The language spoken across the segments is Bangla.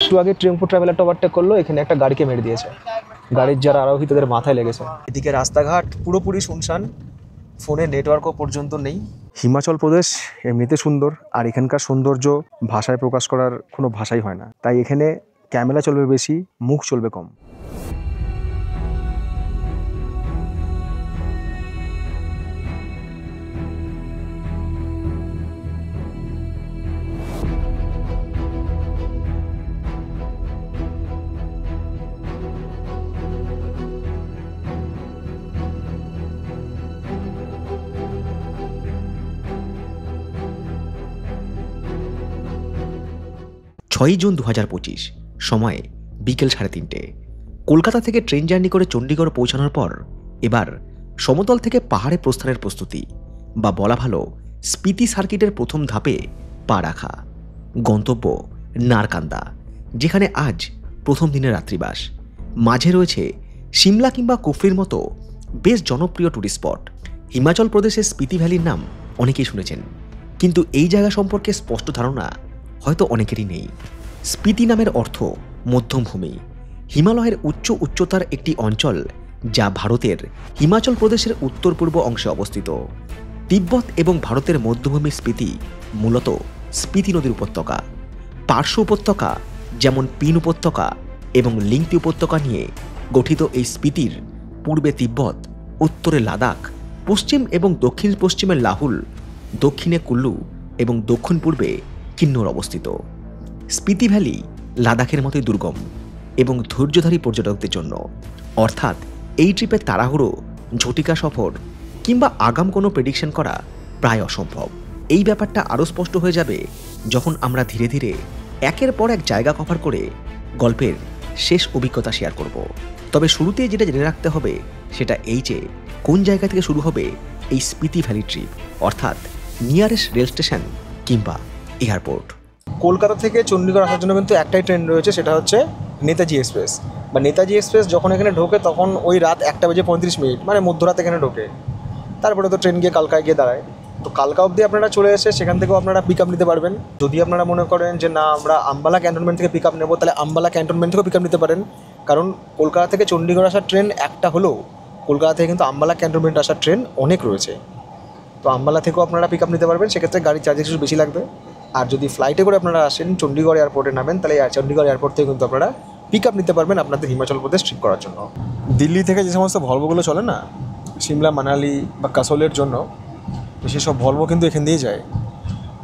একটু আগে টেম্পো ট্রাভেলারটা ওভারটেক করলো, এখানে একটা গাড়িকে মেরে দিয়েছে। গাড়ির যারা আরোহী তাদের মাথায় লেগেছে। এদিকে রাস্তাঘাট পুরোপুরি শুনশান, ফোনে নেটওয়ার্কও পর্যন্ত নেই। হিমাচল প্রদেশ এমনিতে সুন্দর, আর এখানকার সৌন্দর্য ভাষায় প্রকাশ করার কোনো ভাষাই হয় না। তাই এখানে ক্যামেরা চলবে বেশি, মুখ চলবে কম। জুন 2025, সময় বিকেল 3:30। কলকাতা থেকে ট্রেন জার্নি করে চণ্ডীগড় পৌঁছানোর পর এবার সমতল থেকে পাহাড়ে প্রস্থানের প্রস্তুতি, বা বলা ভালো স্পিতি সার্কিটের প্রথম ধাপে পা রাখা। গন্তব্য নারকান্দা, যেখানে আজ প্রথম দিনের রাত্রিবাস। মাঝে রয়েছে সিমলা কিংবা কুফরির মতো বেশ জনপ্রিয় ট্যুরিস্ট স্পট। হিমাচল প্রদেশের স্পিতি ভ্যালির নাম অনেকেই শুনেছেন, কিন্তু এই জায়গা সম্পর্কে স্পষ্ট ধারণা হয়তো অনেকেরই নেই। স্পিতি নামের অর্থ মধ্যমভূমি, হিমালয়ের উচ্চতার একটি অঞ্চল যা ভারতের হিমাচল প্রদেশের উত্তর পূর্ব অংশে অবস্থিত। তিব্বত এবং ভারতের মধ্যভূমি স্পিতি মূলত স্পিতি নদীর উপত্যকা। পার্শ্ব উপত্যকা যেমন পিন উপত্যকা এবং লিংতি উপত্যকা নিয়ে গঠিত এই স্পিতির পূর্বে তিব্বত, উত্তরে লাদাখ, পশ্চিম এবং দক্ষিণ পশ্চিমে লাহুল, দক্ষিণে কুল্লু এবং দক্ষিণ পূর্বে কিন্নর অবস্থিত। স্পিতি ভ্যালি লাদাখের মতোই দুর্গম এবং ধৈর্যধারী পর্যটকদের জন্য, অর্থাৎ এই ট্রিপে তাড়াহুড়ো, ঝটিকা সফর কিংবা আগাম কোনো প্রেডিকশন করা প্রায় অসম্ভব। এই ব্যাপারটা আরও স্পষ্ট হয়ে যাবে যখন আমরা ধীরে ধীরে একের পর এক জায়গা কভার করে গল্পের শেষ অভিজ্ঞতা শেয়ার করব। তবে শুরুতে যেটা জেনে রাখতে হবে সেটা এই যে কোন জায়গা থেকে শুরু হবে এই স্পিতি ভ্যালি ট্রিপ, অর্থাৎ নিয়ারেস্ট রেল স্টেশন কিংবা এয়ারপোর্ট। কলকাতা থেকে চণ্ডীগড় আসার জন্য কিন্তু একটাই ট্রেন রয়েছে, সেটা হচ্ছে নেতাজি এক্সপ্রেস। বা নেতাজি এক্সপ্রেস যখন এখানে ঢোকে তখন ওই রাত 1:35, মানে মধ্যরাত এখানে ঢোকে। তারপরে তো ট্রেন গিয়ে কালকায় গিয়ে দাঁড়ায়। তো কালকা অবধি আপনারা চলে এসে সেখান থেকেও আপনারা পিক আপ নিতে পারবেন। যদি আপনারা মনে করেন যে না আমরা আম্বালা ক্যান্টনমেন্ট থেকে পিক আপ নেবো, তাহলে আম্বালা ক্যান্টনমেন্ট থেকেও পিক আপ নিতে পারেন। কারণ কলকাতা থেকে চণ্ডীগড় আসার ট্রেন একটা হলেও কলকাতা থেকে কিন্তু আম্বালা ক্যান্টনমেন্ট আসার ট্রেন অনেক রয়েছে। তো আম্বালা থেকেও আপনারা পিক আপ নিতে পারবেন, সেক্ষেত্রে গাড়ির চার্জেস একটু বেশি লাগবে। আর যদি ফ্লাইটে করে আপনারা আসেন, চণ্ডীগড় এয়ারপোর্টে নামেন, তাহলে চণ্ডীগড় এয়ারপোর্ট থেকে কিন্তু আপনারা পিক আপ নিতে পারবেন আপনাদের হিমাচল প্রদেশ ট্রিপ করার জন্য। দিল্লি থেকে যে সমস্ত ভলভোগুলো চলে না, সিমলা, মানালি বা কাসোলের জন্য, তো সেসব ভলভো কিন্তু এখান দিয়েই যায়।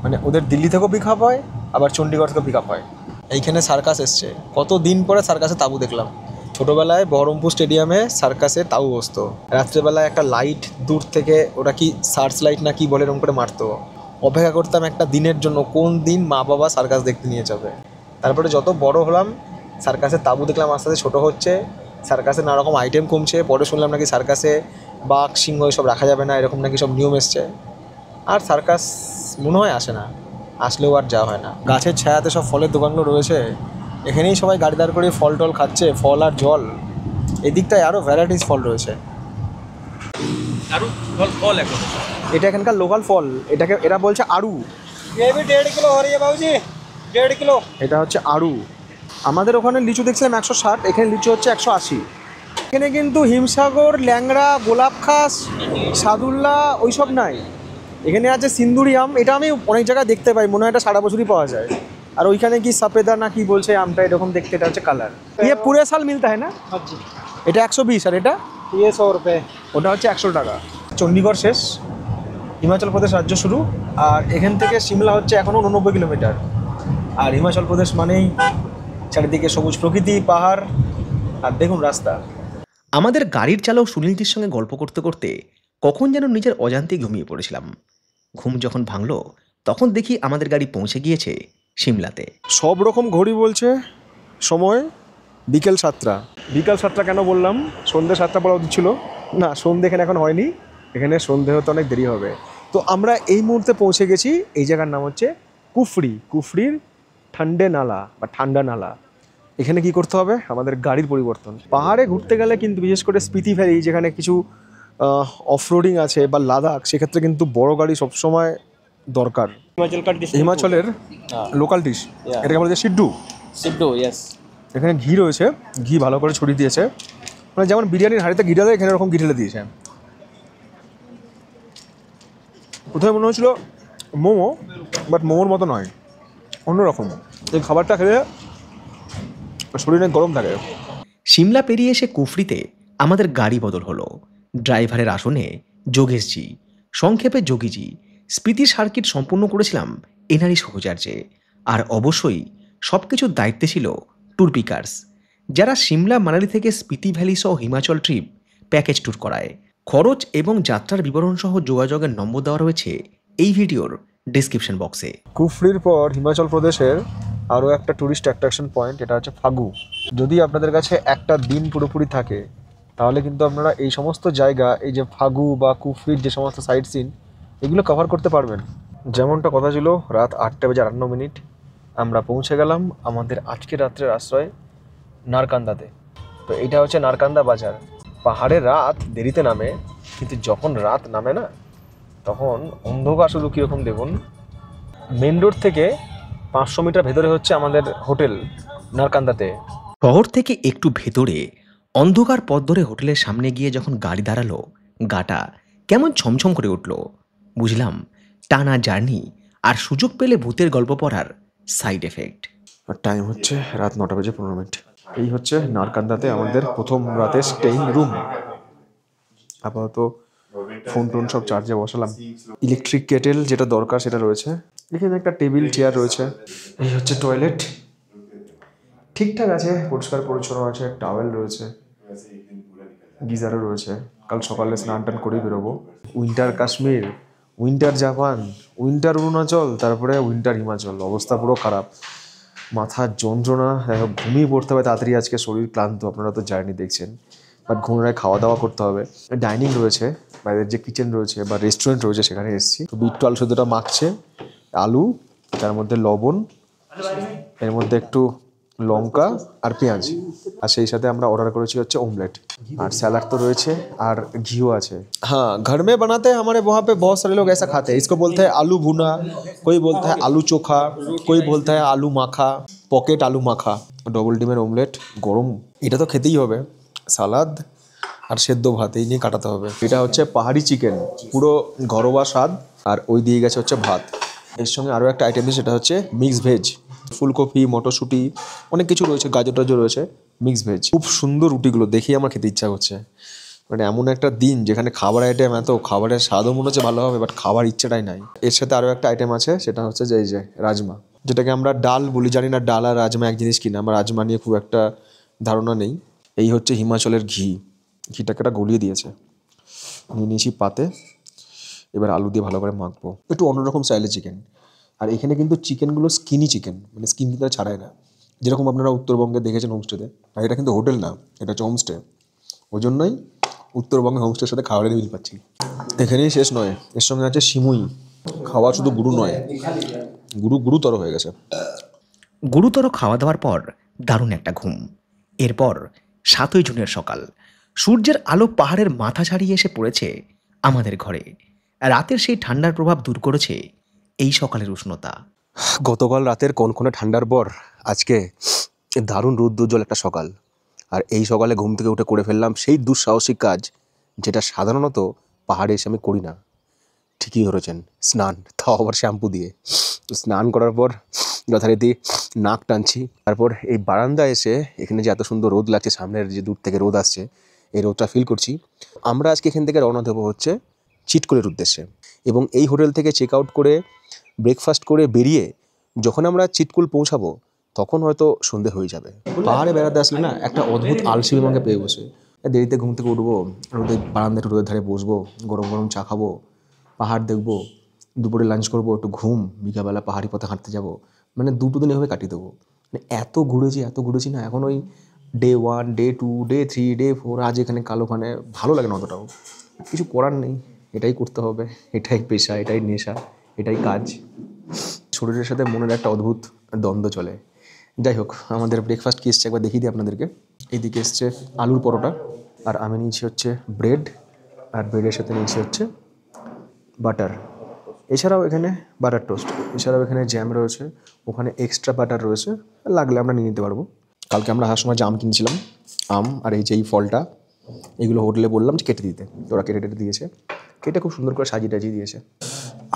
মানে ওদের দিল্লি থেকেও পিক আপ হয়, আবার চণ্ডীগড় থেকেও পিক আপ হয়। এইখানে সার্কাস এসছে, কত দিন পরে সার্কাসে তাঁবু দেখলাম। ছোটোবেলায় বহরমপুর স্টেডিয়ামে সার্কাসে তাঁবু বসতো, রাত্রেবেলায় একটা লাইট দূর থেকে, ওটা কি সার্চ লাইট না কি বলে, এরকম করে মারতো। অপেক্ষা করতাম একটা দিনের জন্য, কোন দিন মা বাবা সার্কাস দেখতে নিয়ে যাবে। তারপরে যত বড় হলাম, সার্কাসের তাঁবু দেখলাম আস্তে আস্তে ছোটো হচ্ছে, সার্কাসে নানা রকম আইটেম কমছে। পরে শুনলাম নাকি সার্কাসে বাঘ, সিংহ এসব রাখা যাবে না, এরকম নাকি সব নিয়ম এসছে। আর সার্কাস মনে হয় আসে না, আসলেও আর যাওয়া হয় না। গাছের ছায়াতে সব ফলের দোকানগুলো রয়েছে, এখানেই সবাই গাড়ি দাঁড় করে ফল টল খাচ্ছে, ফল আর জল। এদিকটায় আরও ভ্যারাইটিস ফল রয়েছে। এটা এখানকার লোকাল ফল, এটাকে এরা বলছে আড়ু। 1.5 কিলো হয়ে যায় বাবুজি, 1.5 কিলো। এটা হচ্ছে আড়ু। আমাদের ওখানে লিচু দেখছিলাম 160, এখানে লিচু হচ্ছে 180। এখানে কিন্তু হিমসাগর, ল্যাংড়া, গোলাপ খাস, সাদুল্লা ওইসব নাই। এখানে আছে সিন্দুরি আম, এটা আমি অনেক জায়গায় দেখতে পাই, মনে হয় এটা সারা বছরই পাওয়া যায়। আর ওইখানে কি সফেদা না কি বলছে আমটা, এরকম দেখতে, এটা হচ্ছে কালার। ইয়ে পুরে সাল মিলতা হয় না? এটা 120, আর এটা 100 রুপে। ওটা হচ্ছে 100 টাকা। চণ্ডীগড় শেষ, হিমাচল প্রদেশ রাজ্য শুরু। আর এখান থেকে সিমলা হচ্ছে এখনও 89 কিলোমিটার। আর হিমাচল প্রদেশ মানেই চারিদিকে সবুজ প্রকৃতি, পাহাড়, আর দেখুন রাস্তা। আমাদের গাড়ির চালক সুনীলজির সঙ্গে গল্প করতে করতে কখন যেন নিজের অজান্তেই ঘুমিয়ে পড়েছিলাম। ঘুম যখন ভাঙলো তখন দেখি আমাদের গাড়ি পৌঁছে গিয়েছে সিমলাতে। সব রকম ঘড়ি বলছে সময় বিকেল 7টা। বিকাল 7টা কেন বললাম, সন্ধ্যে 7টা বলা উচিত ছিল না। সন্ধ্যে এখানে এখন হয়নি, এখানে সন্ধ্যে হতে অনেক দেরি হবে। তো আমরা এই মুহূর্তে পৌঁছে গেছি, এই জায়গার নাম হচ্ছে কুফরি। কুফরির ঠান্ডে নালা বা ঠান্ডা নালা। এখানে কি করতে হবে, আমাদের গাড়ির পরিবর্তন। পাহাড়ে ঘুরতে গেলে কিন্তু বিশেষ করে স্পিতি ভ্যালি, যেখানে কিছু অফরোডিং আছে, বা লাদাখ, সেক্ষেত্রে কিন্তু বড় গাড়ি সবসময় দরকার। হিমাচলের লোকাল ডিশ, এটাকে বলা যায় সিড্ডু। Sipdo, yes. এখানে ঘি রয়েছে, ঘি ভালো করে ছড়িয়ে দিয়েছে, মানে যেমন বিরিয়ানির হাঁড়িতে ঘি ঢালে এখানে এরকম ঘি ঢেলে দিয়েছে। প্রথমে মনে হচ্ছিল মোমো, বাট মোমোর মতো নয়, অন্যরকম। এই খাবারটা খেলে শরীরে গরম থাকে। সিমলা পেরিয়ে এসে কুফরিতে আমাদের গাড়ি বদল হলো। ড্রাইভারের আসনে যোগেশজি, সংক্ষেপে যোগীজি। স্পিতি সার্কিট সম্পূর্ণ করেছিলাম এনারই সহচার্যে। আর অবশ্যই সব কিছুর দায়িত্বে ছিল ট্যুর পিকার্স, যারা সিমলা মানালি থেকে স্পিতি ভ্যালি সহ হিমাচল ট্রিপ প্যাকেজ ট্যুর করায়। খরচ এবং যাত্রার বিবরণ সহ যোগাযোগের নম্বর দেওয়া রয়েছে এই ভিডিওর ডিসক্রিপশন বক্সে। কুফরির পর হিমাচল প্রদেশের আরও একটা ট্যুরিস্ট অ্যাট্রাকশন পয়েন্ট, এটা হচ্ছে ফাগু। যদি আপনাদের কাছে একটা দিন পুরোপুরি থাকে তাহলে কিন্তু আপনারা এই সমস্ত জায়গা, এই যে ফাগু বা কুফরির যে সমস্ত সাইট সিন, এগুলো কভার করতে পারবেন। যেমনটা কথা ছিল, রাত 8:58 আমরা পৌঁছে গেলাম আমাদের আজকে রাত্রের আশ্রয় নারকান্দাতে। তো এটা হচ্ছে নারকান্দা বাজার। পাহাড়ে রাত দেরিতে নামে, কিন্তু যখন রাত নামে না, তখন অন্ধকার শুধু কীরকম দেখুন। মেন রোড থেকে 500 মিটার ভেতরে হচ্ছে আমাদের হোটেল নারকান্দাতে। শহর থেকে একটু ভেতরে অন্ধকার পথ ধরে হোটেলের সামনে গিয়ে যখন গাড়ি দাঁড়ালো, গাটা কেমন ছমছম করে উঠল। বুঝলাম টানা জার্নি আর সুযোগ পেলে ভূতের গল্প পড়ার সাইড এফেক্ট। আর টাইম হচ্ছে রাত 9:15। এই হচ্ছে নারকান্দাতে আমাদের প্রথম রাতের স্টেইং রুম। আপাতত ফোন টোন সব চার্জে বসালাম। ইলেকট্রিক কেটেল যেটা দরকার সেটা রয়েছে। এখানে একটা টেবিল চেয়ার রয়েছে। এই হচ্ছে টয়লেট, ঠিকঠাক আছে, পরিষ্কার পরিচ্ছন্ন আছে, টাওয়েল রয়েছে, গিজারও রয়েছে। কাল সকালে স্নান টান করেই বেরোবো। Winter Kashmir, winter Japan, winter Arunachal, তারপরে উইন্টার হিমাচল, অবস্থা পুরো খারাপ। মাথার যন্ত্রণা, ঘুমিয়ে পড়তে হবে তাড়াতাড়ি, আজকে শরীর ক্লান্ত, আপনারা তো জার্নি দেখছেন। বাট ঘুমরায় খাওয়া দাওয়া করতে হবে। ডাইনিং রয়েছে, বাইরের যে কিচেন রয়েছে বা রেস্টুরেন্ট রয়েছে সেখানে এসেছি। তো বিট আলু সেদ্ধটা মাখছে, আলু, তার মধ্যে লবণ, এর মধ্যে একটু লঙ্কা আর পেঁয়াজ, আর সেই সাথে আমরা অর্ডার করেছি হচ্ছে অমলেট, আর স্যালাড তো রয়েছে, আর ঘিও আছে। हाँ, घर में बनाते हैं हमारे वहाँ पे बहुत सारे लोग ऐसा खाते हैं। इसको बोलते हैं आलू भुना, कोई बोलता है आलू चोखा, कोई बोलता है आलू माखा, পকেট আলু মাখা, ডবল ডিমের অমলেট গরম, এটা তো খেতেই হবে। সালাদ আর সেদ্ধ ভাত এই নিয়ে কাটাতে হবে। এটা হচ্ছে পাহাড়ি চিকেন, পুরো ঘরোয়া স্বাদ। আর ওই দিয়ে গেছে হচ্ছে ভাত। এর সঙ্গে আরও একটা আইটেম সেটা হচ্ছে মিক্স ভেজ, ফুলকপি, মটরশুঁটি, অনেক কিছু রয়েছে, গাজর টাজর রয়েছে, মিক্স ভেজ। খুব সুন্দর রুটিগুলো দেখেই আমার খেতে ইচ্ছা করছে। মানে এমন একটা দিন যেখানে খাবার আইটেম এত, খাবারের স্বাদও মনে হচ্ছে ভালো হবে, বাট খাবার ইচ্ছেটাই নাই। এর সাথে আরও একটা আইটেম আছে, সেটা হচ্ছে যে এই যে রাজমা, যেটাকে আমরা ডাল বলি। জানি না ডাল আর রাজমা এক জিনিস কিনা, আমার রাজমা নিয়ে খুব একটা ধারণা নেই। এই হচ্ছে হিমাচলের ঘি, ঘিটাকে একটা গলিয়ে দিয়েছে, নিয়ে নিয়েছি পাতে। এবার আলু দিয়ে ভালো করে মাখবো। একটু অন্যরকম স্টাইলের চিকেন। আর এখানে কিন্তু চিকেনগুলো স্কিনি চিকেন, মানে স্কিন কিন্তু ছাড়ায় না, যেরকম আপনারা উত্তরবঙ্গে দেখেছেন হোমস্টেতে। আর এটা কিন্তু হোটেল না, এটা হচ্ছে হোমস্টে। ওই জন্যই উত্তরবঙ্গে হোমস্টের সাথে খাবারের মিল পাচ্ছি। এখানেই শেষ নয়, এর সঙ্গে আছে সিমুই। খাওয়া শুধু গুরু নয়, গুরুতর হয়ে গেছে। গুরুতর খাওয়া দাওয়ার পর দারুণ একটা ঘুম। এরপর 7ই জুনের সকাল, সূর্যের আলো পাহাড়ের মাথা ছাড়িয়ে এসে পড়েছে আমাদের ঘরে। রাতের সেই ঠান্ডার প্রভাব দূর করেছে এই সকালের উষ্ণতা। গতকাল রাতের কনকনে ঠান্ডার পর আজকে দারুণ রৌদ্রোজ্জ্বল একটা সকাল। আর এই সকালে ঘুম থেকে উঠে করে ফেললাম সেই দুঃসাহসিক কাজ যেটা সাধারণত পাহাড়ে এসে আমি করি না। ঠিকই ধরেছেন, স্নান, তাও আবার শ্যাম্পু দিয়ে। তো স্নান করার পর যথারীতি নাক টানছি। তারপর এই বারান্দায় এসে এখানে যে এত সুন্দর রোদ লাগছে, সামনের যে দূর থেকে রোদ আসছে, এই রোদটা ফিল করছি। আমরা আজকে এখান থেকে রওনা দেবো হচ্ছে চিটকুলের উদ্দেশ্যে। এবং এই হোটেল থেকে চেক আউট করে ব্রেকফাস্ট করে বেরিয়ে যখন আমরা চিটকুল পৌঁছাবো তখন হয়তো সন্ধে হয়ে যাবে। পাহাড়ে বেড়াতে আসলে না একটা অদ্ভুত আলসেমি আমাকে পেয়ে বসে। দেরিতে ঘুম থেকে উঠবো, রোদে বারান্দায় একটু রোদের ধারে বসবো, গরম গরম চা খাবো, পাহাড় দেখবো, দুপুরে লাঞ্চ করবো, একটু ঘুম, বিকালবেলা পাহাড়ি পথে হাঁটতে যাবো। মানে দুটো দিন এভাবে কাটিয়ে দেবো। মানে এত ঘুরেছি না, এখন ওই ডে 1, ডে 2, ডে 3, ডে 4, আজ এখানে কাল ওখানে, ভালো লাগে না অতটাও। কিছু করার নেই, এটাই করতে হবে, এটাই পেশা, এটাই নেশা, এটাই কাজ। শরীরের সাথে মনের একটা অদ্ভুত দ্বন্দ্ব চলে। যাই হোক, আমাদের ব্রেকফাস্ট কি এসছে একবার দেখিয়ে দিই আপনাদেরকে। এইদিকে এসছে আলুর পরোটা, আর আমি নিয়েছি হচ্ছে ব্রেড, আর ব্রেডের সাথে নিয়েছি হচ্ছে বাটার। এছাড়াও এখানে বাটার টোস্ট, এছাড়াও এখানে জ্যাম রয়েছে, ওখানে এক্সট্রা বাটার রয়েছে, লাগলে আমরা নিয়ে নিতে পারবো। কালকে আমরা আসার সময় জাম কিনছিলাম, আম আর এই যে এই ফলটা, এগুলো হোটেলে বললাম যে কেটে দিতে, তো ওরা কেটে টেটে দিয়েছে, কেটে খুব সুন্দর করে সাজিয়ে টাজিয়ে দিয়েছে।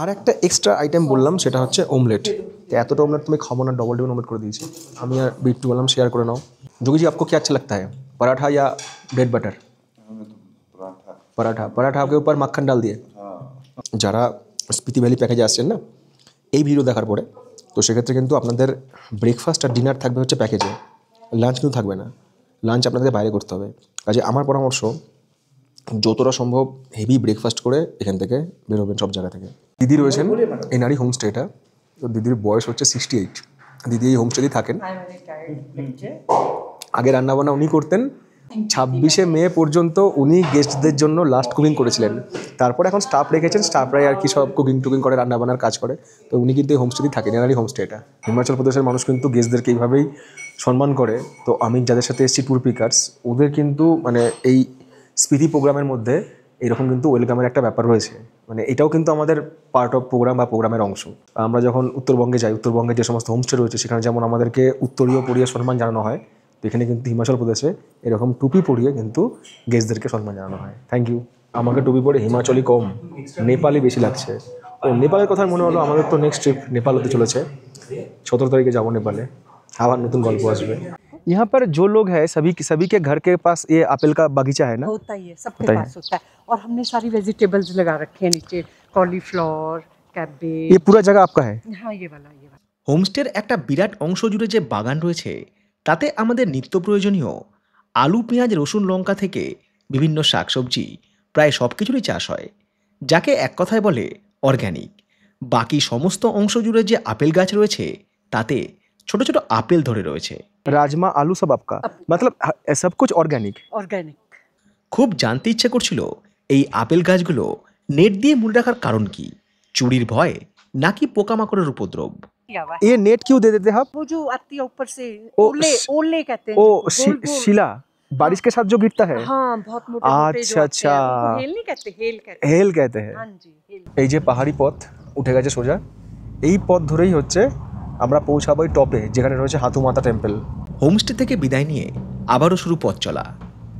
আর একটা এক্সট্রা আইটেম বললাম, সেটা হচ্ছে অমলেট। তো এতটা অমলেট তুমি খাবো না, ডবল ডিম অমলেট করে দিয়েছি আমি আর বিট্টু, বললাম শেয়ার করে নাও। যোগী জি, आपको क्या अच्छा लगता है, पराठा या ब्रेड बटर? पराठा। पराठा के ऊपर मक्खन डाल दिए। যারা স্পিতি ভ্যালি প্যাকেজে আসছেন না এই ভিডিও দেখার পরে, তো সেক্ষেত্রে কিন্তু আপনাদের ব্রেকফাস্ট আর ডিনার থাকবে হচ্ছে প্যাকেজে, লাঞ্চ কিন্তু থাকবে না, লাঞ্চ আপনাদের বাইরে করতে হবে। কাজে আমার পরামর্শ, যতটা সম্ভব হেভি ব্রেকফাস্ট করে এখান থেকে বেরোবেন সব জায়গা থেকে। দিদি রয়েছেন এই নারী হোমস্টেটা, তো দিদির বয়স হচ্ছে 68। দিদি এই হোমস্টেতেই থাকেন। আগে রান্নাবান্না উনি করতেন, 26শে মে পর্যন্ত উনি গেস্টদের জন্য লাস্ট কুকিং করেছিলেন। তারপর এখন স্টাফ রেখেছেন, স্টাফরাই আর কি সব কুকিং টুকিং করে, রান্নাবান্নার কাজ করে। তো উনি কিন্তু এই হোমস্টেতেই থাকেন, এনারই হোমস্টে এটা। হিমাচল প্রদেশের মানুষ কিন্তু গেস্টদেরকে এইভাবেই সম্মান করে। তো আমি যাদের সাথে এসেছি ট্যুর পিকার্স, ওদের কিন্তু মানে এই স্পিতি প্রোগ্রামের মধ্যে এরকম কিন্তু ওয়েলকামের একটা ব্যাপার রয়েছে। মানে এটাও কিন্তু আমাদের পার্ট অফ প্রোগ্রাম বা প্রোগ্রামের অংশ। আমরা যখন উত্তরবঙ্গে যাই, উত্তরবঙ্গে যে সমস্ত হোমস্টে রয়েছে সেখানে যেমন আমাদেরকে উত্তরীয় পরিয়ে সম্মান জানানো হয়, তো এখানে কিন্তু হিমাচল প্রদেশে এরকম টুপি পরিয়ে কিন্তু গেস্টদেরকে সম্মান জানানো হয়। Thank you. আমাকে টুপি পরে হিমাচলি কম, নেপালি বেশি লাগছে। ও নেপালের কথা মনে হলো, আমাদের তো নেক্সট ট্রিপ নেপাল হতে চলেছে, 17 তারিখে যাবো নেপালে, আবার নতুন গল্প আসবে। यहाँ पर जो लोग हैं सभी के घर के पास ये एप्पल का बगीचा है ना? होता ही है, सबके पास होता है। और हमने सारी वेजिटेबल्स लगा रखे हैं नीचे, कॉलीफ्लावर, कैबेज। ये पूरा जगह आपका है? हाँ, ये वाला। হোমস্টের একটা বিরাট অংশ জুড়ে যে বাগান রয়েছে, তাতে আমাদের নিত্য প্রয়োজনীয় আলু, পেঁয়াজ, রসুন, লঙ্কা থেকে বিভিন্ন শাকসবজি প্রায় সব কিছুরই চাষ হয়, যাকে এক কথায় বলে অর্গ্যানিক। বাকি সমস্ত অংশ জুড়ে যে আপেল গাছ রয়েছে, তাতে ছোট ছোট আপেল ধরে রয়েছে। राजमा आलू सब आपका, मतलब सब कुछ ऑर्गेनिक? ऑर्गेनिक। খুব জানতে ইচ্ছে করছিল এই আপেল গাছগুলো নেট দিয়ে মুড়ে রাখার কারণ কি, চুরির ভয় নাকি পোকামাকড়ের উপদ্রব? ये नेट क्यों दे देते हैं आप? वो जो आती है ऊपर से, ओ, ओले ओले कहते हैं ओ जिसको, गोल गोल। शिला बारिश के साथ जो गिरता है? हाँ, बहुत मोटे मोटे जो आते अच्छा, हैं, उनको हेल नहीं कहते, हेल कहते हैं। হেল कहते हैं। हाँ जी, हेल। এই যে পাহাড়ি পথ উঠে গেছে সোজা, এই পথ ধরেই হচ্ছে আমরা পৌঁছাবো এই টপে, যেখানে রয়েছে হাতুমাতা টেম্পল। হোমস্টে থেকে বিদায় নিয়ে আবারও শুরু পথ চলা।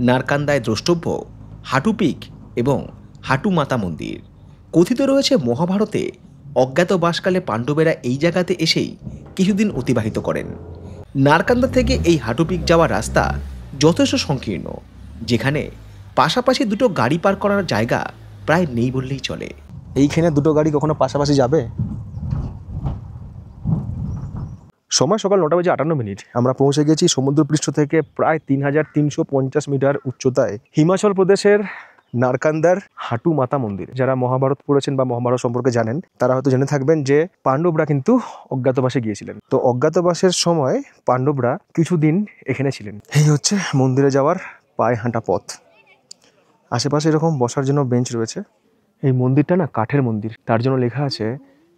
নারকান্দায় দ্রষ্টব্য হাটু পিক এবং হাটু মাতা মন্দির। কথিত রয়েছে মহাভারতে অজ্ঞাতবাসকালে পাণ্ডবেরা এই জায়গাতে এসেই কিছুদিন অতিবাহিত করেন। নারকান্দা থেকে এই হাটু পিক যাওয়ার রাস্তা যথেষ্ট সংকীর্ণ, যেখানে পাশাপাশি দুটো গাড়ি পার্ক করার জায়গা প্রায় নেই বললেই চলে। এইখানে দুটো গাড়ি কখনো পাশাপাশি যাবে? সময় সকাল 9:58। আমরা পৌঁছে গেছি সমুদ্রপৃষ্ঠ থেকে প্রায় 3350 মিটার উচ্চতায়, হিমাচল প্রদেশের নারকান্দার হাটু মাতা মন্দির। যারা মহাভারত পড়েছেন বা মহাভারত সম্পর্কে জানেন, তারা হয়তো জেনে থাকবেন যে পাণ্ডবরা কিন্তু অজ্ঞাতবাসে গিয়েছিলেন। তো অজ্ঞাতবাসের সময় পাণ্ডবরা কিছুদিন এখানে ছিলেন। এই হচ্ছে মন্দিরে যাওয়ার পায়ে হাঁটা পথ। আশেপাশে এরকম বসার জন্য বেঞ্চ রয়েছে। এই মন্দিরটা না কাঠের মন্দির, তার জন্য লেখা আছে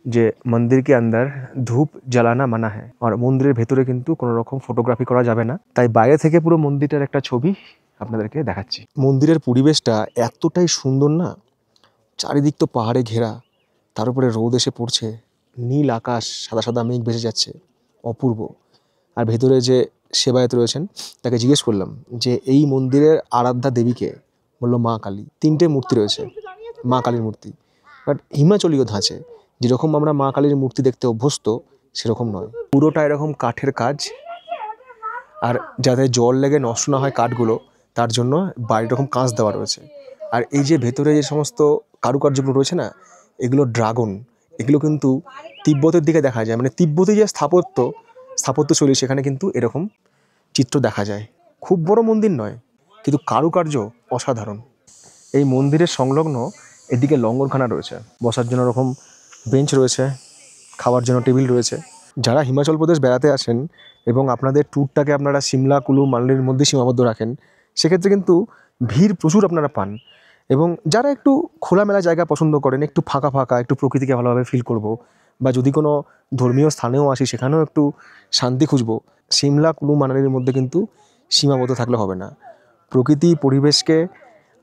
যে মন্দিরকে আন্দার ধূপ জ্বালানা মানা হয়। আর মন্দিরের ভেতরে কিন্তু কোনো রকম ফটোগ্রাফি করা যাবে না, তাই বাইরে থেকে পুরো মন্দিরটার একটা ছবি আপনাদেরকে দেখাচ্ছি। মন্দিরের পরিবেশটা এতটাই সুন্দর না, চারিদিক তো পাহাড়ে ঘেরা, তার উপরে রোদ এসে পড়ছে, নীল আকাশ, সাদা সাদা মেঘ ভেসে যাচ্ছে, অপূর্ব। আর ভেতরে যে সেবায়েত রয়েছেন, তাকে জিজ্ঞেস করলাম যে এই মন্দিরের আরাধ্যা দেবীকে, বললো মা কালী। 3টে মূর্তি রয়েছে, মা কালীর মূর্তি, বাট হিমাচলীয় ধাঁচে। যেরকম আমরা মা কালীর মূর্তি দেখতে অভ্যস্ত সেরকম নয়, পুরোটা এরকম কাঠের কাজ। আর যাতে জল লেগে নষ্ট না হয় কাঠগুলো, তার জন্য বাইরে এরকম কাঁচ দেওয়া রয়েছে। আর এই যে ভেতরে যে সমস্ত কারুকার্যগুলো রয়েছে না, এগুলো ড্রাগন, এগুলো কিন্তু তিব্বতের দিকে দেখা যায়। মানে তিব্বতে যে স্থাপত্যশৈলী, সেখানে কিন্তু এরকম চিত্র দেখা যায়। খুব বড় মন্দির নয়, কিন্তু কারুকার্য অসাধারণ। এই মন্দিরের সংলগ্ন এদিকে লঙ্গরখানা রয়েছে, বসার জন্য এরকম বেঞ্চ রয়েছে, খাওয়ার জন্য টেবিল রয়েছে। যারা হিমাচল প্রদেশ বেড়াতে আসেন এবং আপনাদের ট্যুরটাকে আপনারা সিমলা, কুলু, মানালির মধ্যে সীমাবদ্ধ রাখেন, সেক্ষেত্রে কিন্তু ভিড় প্রচুর আপনারা পান। এবং যারা একটু খোলামেলা জায়গা পছন্দ করেন, একটু ফাঁকা ফাঁকা, একটু প্রকৃতিকে ভালোভাবে ফিল করব, বা যদি কোনো ধর্মীয় স্থানেও আসি সেখানেও একটু শান্তি খুঁজবো, সিমলা, কুলু, মানালির মধ্যে কিন্তু সীমাবদ্ধ থাকলে হবে না। প্রকৃতি পরিবেশকে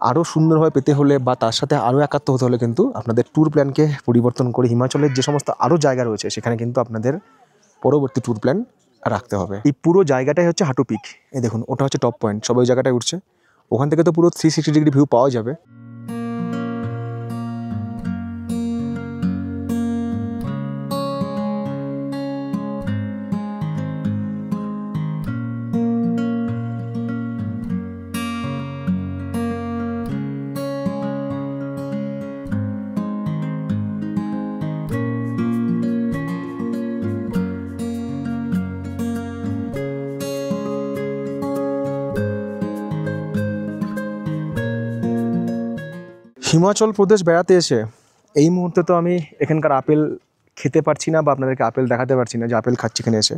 আরও সুন্দরভাবে পেতে হলে বা তার সাথে আরও একাত্ম হতে হলে কিন্তু আপনাদের ট্যুর প্ল্যানকে পরিবর্তন করে হিমাচলের যে সমস্ত আরও জায়গা রয়েছে সেখানে কিন্তু আপনাদের পরবর্তী ট্যুর প্ল্যান রাখতে হবে। এই পুরো জায়গাটাই হচ্ছে হাঁটু পিক। এই দেখুন, ওটা হচ্ছে টপ পয়েন্ট, সবাই ওই জায়গাটায় উঠছে। ওখান থেকে তো পুরো 360 ডিগ্রি ভিউ পাওয়া যাবে। হিমাচল প্রদেশ বেড়াতে এসে এই মুহূর্তে তো আমি এখানকার আপেল খেতে পারছি না বা আপনাদেরকে আপেল দেখাতে পারছি না যে আপেল খাচ্ছি এখানে এসে।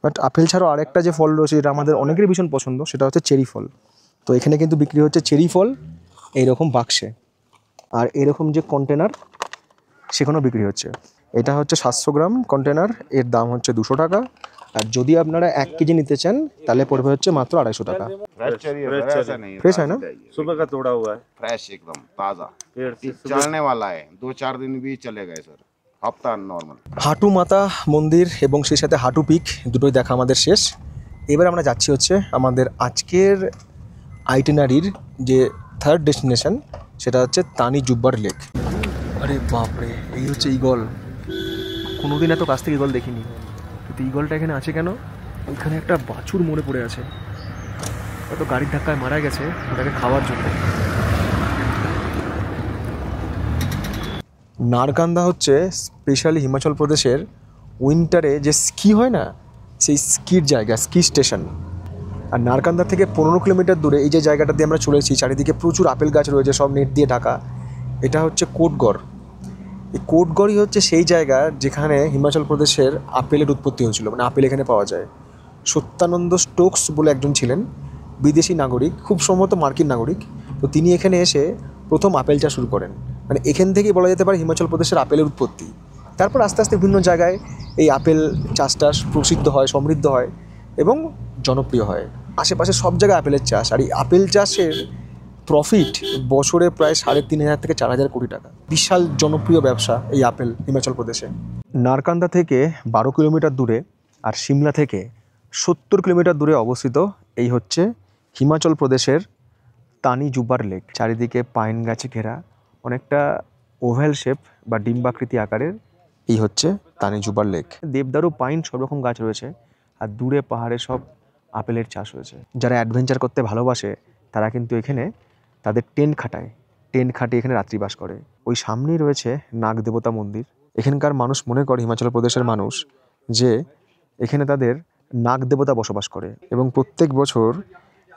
বাট আপেল ছাড়াও আরেকটা যে ফল রয়েছে যেটা আমাদের অনেকেরই ভীষণ পছন্দ, সেটা হচ্ছে চেরি ফল। তো এখানে কিন্তু বিক্রি হচ্ছে চেরি ফল এইরকম বাক্সে, আর এরকম যে কন্টেনার সেখানেও বিক্রি হচ্ছে। এটা হচ্ছে 700 গ্রাম কন্টেনার, এর দাম হচ্ছে 200 টাকা। আর যদি আপনারা 1 কেজি নিতে চান তাহলে পড়বে হচ্ছে মাত্র 250 টাকা। फ्रेश चाहिए, ऐसा नहीं फ्रेश है ना? सुबह का तोड़ा हुआ है, फ्रेश एकदम ताजा, चलने वाला है, 2-4 दिन भी चलेगा सर, हफ्ता नॉर्मल। হাঁটু মাতা মন্দির এবং সেই সাথে হাঁটু পিক দুটোই দেখা আমাদের শেষ। এবার আমরা যাচ্ছি হচ্ছে আমাদের আজকের আইটিনারির যে 3rd ডেস্টিনেশন, সেটা হচ্ছে তানি জুব্বার লেক। আরে বাপরে, এই হচ্ছে ঈগল। কোনোদিন এত কাছ থেকে ঈগল দেখিনি, কিন্তু ঈগলটা এখানে আছে কেন? ওইখানে একটা বাছুর মরে পড়ে আছে, হয়তো গাড়ির ধাক্কায় মারা গেছে, ওটাকে খাওয়ার জন্য। নারকান্দা হচ্ছে স্পেশালি হিমাচল প্রদেশের উইন্টারে যে স্কি হয় না, সেই স্কির জায়গা, স্কি স্টেশন। আর নারকান্দা থেকে 15 কিলোমিটার দূরে এই যে জায়গাটা দিয়ে আমরা চলেছি, চারিদিকে প্রচুর আপেল গাছ রয়েছে, সব নেট দিয়ে ঢাকা। এটা হচ্ছে কোটগড়। এই কোটগড়ই হচ্ছে সেই জায়গা যেখানে হিমাচল প্রদেশের আপেলের উৎপত্তি হয়েছিল, মানে আপেল এখানে পাওয়া যায়। সত্যানন্দ স্টোকস বলে একজন ছিলেন, বিদেশি নাগরিক, খুব সম্ভবত মার্কিন নাগরিক। তো তিনি এখানে এসে প্রথম আপেল চাষ শুরু করেন, মানে এখান থেকেই বলা যেতে পারে হিমাচল প্রদেশের আপেলের উৎপত্তি। তারপর আস্তে আস্তে বিভিন্ন জায়গায় এই আপেল চাষটা প্রসিদ্ধ হয়, সমৃদ্ধ হয় এবং জনপ্রিয় হয়। আশেপাশে সব জায়গায় আপেলের চাষ, আর এই আপেল চাষের প্রফিট বছরে প্রায় 3,500 থেকে 4,000 কোটি টাকা। বিশাল জনপ্রিয় ব্যবসা এই আপেল হিমাচল প্রদেশে। নারকান্দা থেকে 12 কিলোমিটার দূরে আর সিমলা থেকে 70 কিলোমিটার দূরে অবস্থিত এই হচ্ছে হিমাচল প্রদেশের তানি জুব্বার লেক। চারিদিকে পাইন গাছে ঘেরা, অনেকটা ওভ্যাল শেপ বা ডিম্বাকৃতি আকারের এই হচ্ছে তানি জুব্বার লেক। দেবদারু, পাইন সব রকম গাছ রয়েছে, আর দূরে পাহাড়ে সব আপেলের চাষ হয়েছে। যারা অ্যাডভেঞ্চার করতে ভালোবাসে তারা কিন্তু এখানে তাদের টেন্ট খাটায়, টেন্ট খাটিয়ে এখানে রাত্রিবাস করে। ওই সামনেই রয়েছে নাগ দেবতা মন্দির। এখানকার মানুষ মনে করে, হিমাচল প্রদেশের মানুষ, যে এখানে তাদের নাগ দেবতা বসবাস করে এবং প্রত্যেক বছর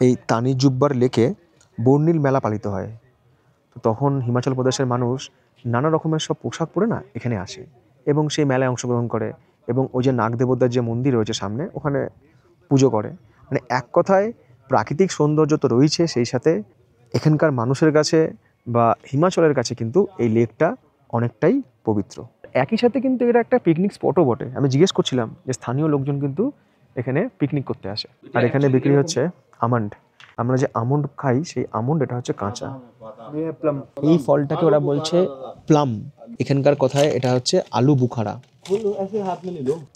এই তানি জুব্বার লেকে বর্ণিল মেলা পালিত হয়। তো তখন হিমাচল প্রদেশের মানুষ নানা রকমের সব পোশাক পরে না এখানে আসে এবং সেই মেলায় অংশগ্রহণ করে এবং ওই যে নাগ দেবতার যে মন্দির রয়েছে সামনে, ওখানে পুজো করে। মানে এক কথায় প্রাকৃতিক সৌন্দর্য তো রয়েছে, সেই সাথে এখানকার মানুষের কাছে বা হিমাচলের কাছে কিন্তু এই লেকটা অনেকটাই পবিত্র। একই সাথে কিন্তু এটা একটা পিকনিক স্পটও বটে। আমি জিজ্ঞেস করছিলাম যে স্থানীয় লোকজন কিন্তু এখানে পিকনিক করতে আসে। আর এখানে বিক্রি হচ্ছে আমন্ড। আমরা যে আমন্ড খাই সেই আমন্ড এটা হচ্ছে কাঁচা। এই ফলটাকে ওরা বলছে প্লাম, এখানকার কথায় এটা হচ্ছে আলু বুখারা।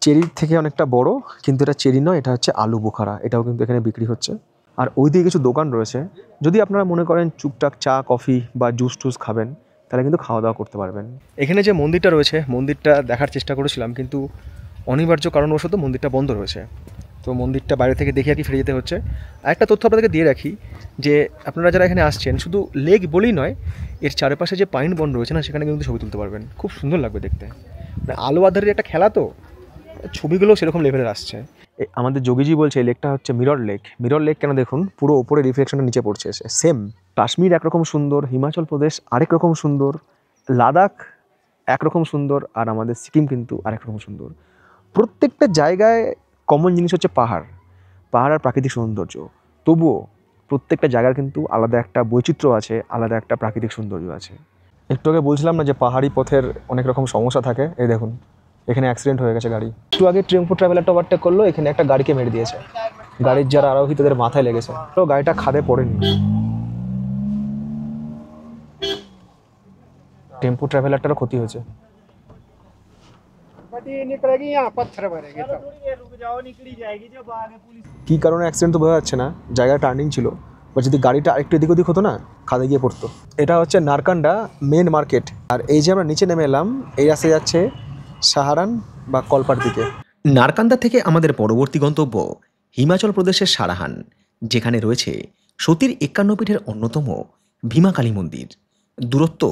চেরির থেকে অনেকটা বড়, কিন্তু এটা চেরি নয়, এটা হচ্ছে আলু বুখারা। এটাও কিন্তু এখানে বিক্রি হচ্ছে। আর ওই দিকে কিছু দোকান রয়েছে, যদি আপনারা মনে করেন টুকটাক চা কফি বা জুস টুস খাবেন তাহলে কিন্তু খাওয়া দাওয়া করতে পারবেন। এখানে যে মন্দিরটা রয়েছে, মন্দিরটা দেখার চেষ্টা করেছিলাম, কিন্তু অনিবার্য কারণবশত মন্দিরটা বন্ধ রয়েছে। তো মন্দিরটা বাইরে থেকে দেখে আর কি ফিরে যেতে হচ্ছে। আর একটা তথ্য আপনাদেরকে দিয়ে রাখি, যে আপনারা যারা এখানে আসছেন, শুধু লেক বলেই নয়, এর চারপাশে যে পাইন বন রয়েছে না, সেখানে কিন্তু ছবি তুলতে পারবেন, খুব সুন্দর লাগবে দেখতে। মানে আলো আধারের একটা খেলা, তো ছবিগুলো সেরকম লেভেলের আসছে। আমাদের যোগীজি বলছে এই লেকটা হচ্ছে মিরর লেক। মিরর লেক কেন দেখুন, পুরো ওপরে রিফ্লেকশনটা নিচে পড়ছে এসে। সেম কাশ্মীর একরকম সুন্দর, হিমাচল প্রদেশ আরেক রকম সুন্দর, লাদাখ একরকম সুন্দর, আর আমাদের সিকিম কিন্তু আরেক রকম সুন্দর। প্রত্যেকটা জায়গায় কমন জিনিস হচ্ছে পাহাড়, পাহাড় আর প্রাকৃতিক সৌন্দর্য। তবুও প্রত্যেকটা জায়গার কিন্তু আলাদা একটা বৈচিত্র্য আছে, আলাদা একটা প্রাকৃতিক সৌন্দর্য আছে। একটু আগে বলছিলাম না যে পাহাড়ি পথের অনেক রকম সমস্যা থাকে। এই দেখুন, এখানে অ্যাক্সিডেন্ট হয়ে গেছে গাড়ি। একটু আগে টেম্পো ট্রাভেলারটা ওভারটেক করলো, এখানে একটা গাড়িকে মেরে দিয়েছে। গাড়ির যারা আরোহী তাদের মাথায় লেগেছে, তো গাড়িটা খাদে পড়েনি। টেম্পো ট্রাভেলারটারও ক্ষতি হয়েছে। কী কারণে অ্যাক্সিডেন্ট তো বোঝা যাচ্ছে না, জায়গা টার্নিং ছিল, বা যদি গাড়িটা আরেকটু এদিক ওদিক হতো না, খাদে গিয়ে পড়তো। এটা হচ্ছে নারকান্ডা মেন মার্কেট। আর এই যে আমরা নিচে নেমে এলাম, এই রাস্তায় যাচ্ছে সাহারান বা কলপার দিকে। নারকান্দা থেকে আমাদের পরবর্তী গন্তব্য হিমাচল প্রদেশের সারাহান, যেখানে রয়েছে সতীর 51 পীঠের অন্যতম ভীমা কালী মন্দির। দূরত্ব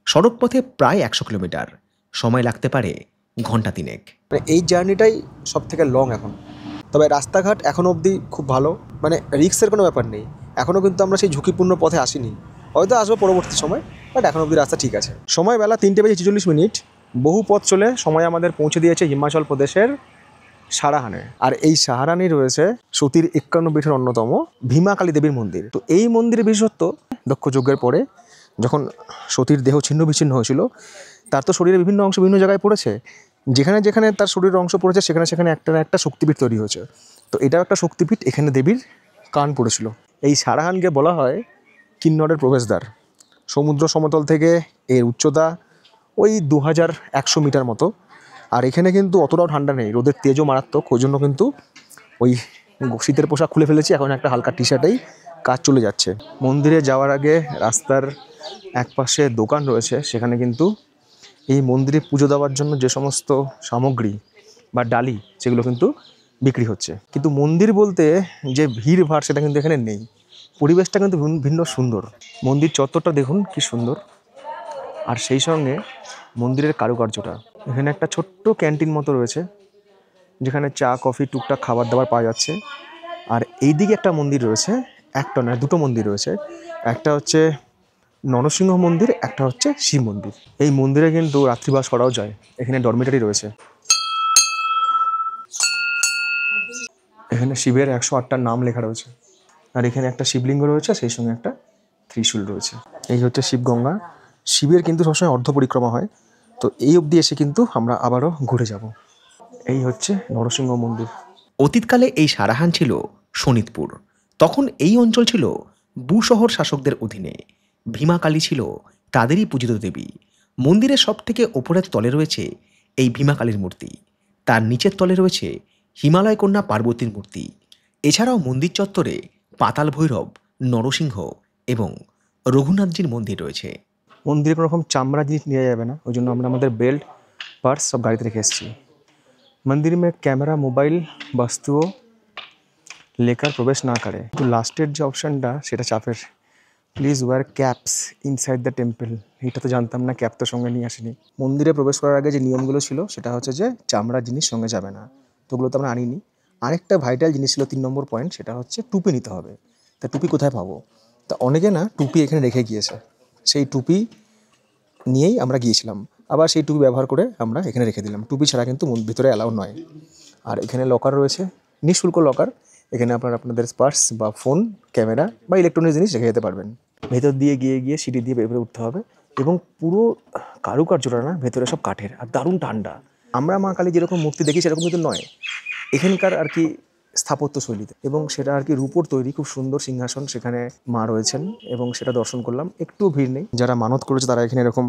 সড়কপথে প্রায় 100 কিলোমিটার, সময় লাগতে পারে ঘন্টা 3 মানে এই জার্নিটাই সব থেকে লং এখন। তবে রাস্তাঘাট এখনও অবধি খুব ভালো, মানে রিস্কের কোনো ব্যাপার নেই। এখনও কিন্তু আমরা সেই ঝুঁকিপূর্ণ পথে আসিনি, হয়তো আসবো পরবর্তী সময়, বাট এখন অবধি রাস্তা ঠিক আছে। সময় বেলা 3:46, বহু পথ চলে সময় আমাদের পৌঁছে দিয়েছে হিমাচল প্রদেশের সারাহানে। আর এই সাহারানই রয়েছে সতীর 51 পীঠের অন্যতম ভীমা কালী দেবীর মন্দির। তো এই মন্দিরের বিশেষত্ব, দক্ষ যজ্ঞের পরে যখন সতীর দেহ ছিন্ন বিচ্ছিন্ন হয়েছিল, তার তো শরীরের বিভিন্ন অংশ বিভিন্ন জায়গায় পড়েছে, যেখানে যেখানে তার শরীরের অংশ পড়েছে সেখানে সেখানে একটা না একটা শক্তিপীঠ তৈরি হয়েছে। তো এটাও একটা শক্তিপীঠ, এখানে দেবীর কান পড়েছিল। এই সারাহানকে বলা হয় কিন্নরের প্রবেশদ্বার। সমুদ্র সমতল থেকে এর উচ্চতা ওই 2100 মিটার মতো। আর এখানে কিন্তু অতটাও ঠান্ডা নেই, রোদের তেজও মারাত্মক, ওই জন্য কিন্তু ওই শীতের পোশাক খুলে ফেলেছি, এখন একটা হালকা টি শার্টেই কাজ চলে যাচ্ছে। মন্দিরে যাওয়ার আগে রাস্তার একপাশে দোকান রয়েছে, সেখানে কিন্তু এই মন্দিরে পুজো দেওয়ার জন্য যে সমস্ত সামগ্রী বা ডালি, সেগুলো কিন্তু বিক্রি হচ্ছে। কিন্তু মন্দির বলতে যে ভিড় ভাড়, সেটা কিন্তু এখানে নেই। পরিবেশটা কিন্তু ভিন্ন সুন্দর। মন্দির চত্বরটা দেখুন কি সুন্দর, আর সেই সঙ্গে মন্দিরের কারুকার্যটা। এখানে একটা ছোট্ট ক্যান্টিন মতো রয়েছে, যেখানে চা কফি টুকটাক খাবার দাবার পাওয়া যাচ্ছে। আর এইদিকে একটা মন্দির রয়েছে, একটা নয় দুটো মন্দির রয়েছে, একটা হচ্ছে নরসিংহ মন্দির, একটা হচ্ছে শিব মন্দির। এই মন্দিরে কিন্তু রাত্রিবাস করাও যায়, এখানে ডরমিটারি রয়েছে। এখানে শিবের 108টা নাম লেখা রয়েছে, আর এখানে একটা শিবলিঙ্গ রয়েছে, সেই সঙ্গে একটা ত্রিশূল রয়েছে। এই হচ্ছে শিবগঙ্গা। শিবের কিন্তু সবসময় অর্ধ পরিক্রমা হয়, তো এই অবধি এসে কিন্তু আমরা আবারও ঘুরে যাব। এই হচ্ছে নরসিংহ মন্দির। অতীতকালে এই সারাহান ছিল শোনিতপুর। তখন এই অঞ্চল ছিল বুশহর শাসকদের অধীনে। ভীমা কালী ছিল তাদেরই পূজিত দেবী। মন্দিরের সব থেকে ওপরের তলে রয়েছে এই ভীমা কালীর মূর্তি, তার নিচের তলে রয়েছে হিমালয় কন্যা পার্বতীর মূর্তি। এছাড়াও মন্দির চত্বরে পাতাল ভৈরব, নরসিংহ এবং রঘুনাথজির মন্দির রয়েছে। মন্দিরে কোনো রকম চামড়া জিনিস নিয়ে যাবে না, ওই জন্য আমরা আমাদের বেল্ট পার্স সব গাড়িতে রেখে এসেছি। मंदिर में कैमरा मोबाइल वस्तुओं लेकर प्रवेश ना करें। तो लास्टेर जो ऑप्शनটা সেটা চাপের। Please wear caps inside the temple. এটা তো জানতাম না, ক্যাপ তো সঙ্গে নিয়ে আসিনি। মন্দিরে প্রবেশ করার আগে যে নিয়মগুলো ছিল সেটা হচ্ছে যে চামড়া জিনিস সঙ্গে যাবে না, তো ওগুলো তো আমরা আনিনি। আরেকটা ভাইটাল জিনিস ছিল 3 নম্বর পয়েন্ট, সেটা হচ্ছে টুপি নিতে হবে। তা টুপি কোথায় পাবো? তা অনেকে না টুপি এখানে রেখে গিয়েছে, সেই টুপি নিয়েই আমরা গিয়েছিলাম, আবার সেই টুপি ব্যবহার করে আমরা এখানে রেখে দিলাম। টুপি ছাড়া কিন্তু ভিতরে অ্যালাউ নয়। আর এখানে লকার রয়েছে, নিঃশুল্ক লকার। এখানে আপনারা আপনাদের পার্স বা ফোন, ক্যামেরা বা ইলেকট্রনিক জিনিস রেখে যেতে পারবেন। ভেতর দিয়ে গিয়ে সিঁড়ি দিয়ে বের উঠতে হবে, এবং পুরো কারুকার্যটা না ভেতরে সব কাঠের, আর দারুণ ঠান্ডা। আমরা মা কালী যেরকম মূর্তি দেখি সেরকম কিন্তু নয়, এখানকার আর কি স্থাপত্য শৈলীতে, এবং সেটা আর কি রূপোর তৈরি, খুব সুন্দর সিংহাসন সেখানে মা রয়েছেন, এবং সেটা দর্শন করলাম। একটু ভিড় নেই, যারা মানত করেছে তারা এখানে এরকম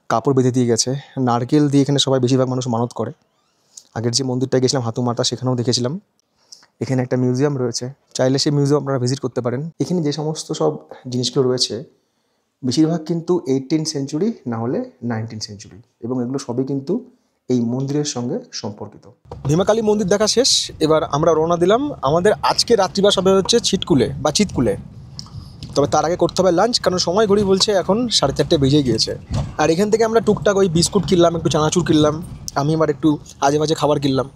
কাপড় বেঁধে দিয়ে গেছে, নারকেল দিয়ে এখানে সবাই বেশিরভাগ মানুষ মানত করে। আগের যে মন্দিরটায় গেছিলাম হাতুমাতা, সেখানেও দেখেছিলাম। এখানে একটা মিউজিয়াম রয়েছে, চাইলে সেই মিউজিয়াম আপনারা ভিজিট করতে পারেন। এখানে যে সমস্ত সব জিনিসগুলো রয়েছে বেশিরভাগ কিন্তু 18th সেঞ্চুরি না হলে 19th সেঞ্চুরি, এবং এগুলো সবই কিন্তু এই মন্দিরের সঙ্গে সম্পর্কিত। ভীমাকালী মন্দির দেখা শেষ, এবার আমরা রওনা দিলাম। আমাদের আজকে রাত্রিবাস হবে হচ্ছে চিৎকুলে বা চিৎকুলে, তবে তার আগে করতে হবে লাঞ্চ, কারণ সময় ঘড়ি বলছে এখন 4:30 বেজে গিয়েছে। আর এখান থেকে আমরা টুকটাক ওই বিস্কুট কিনলাম, একটু চানাচুর কিনলাম, আমি এবার একটু আজে বাজে খাবার কিনলাম।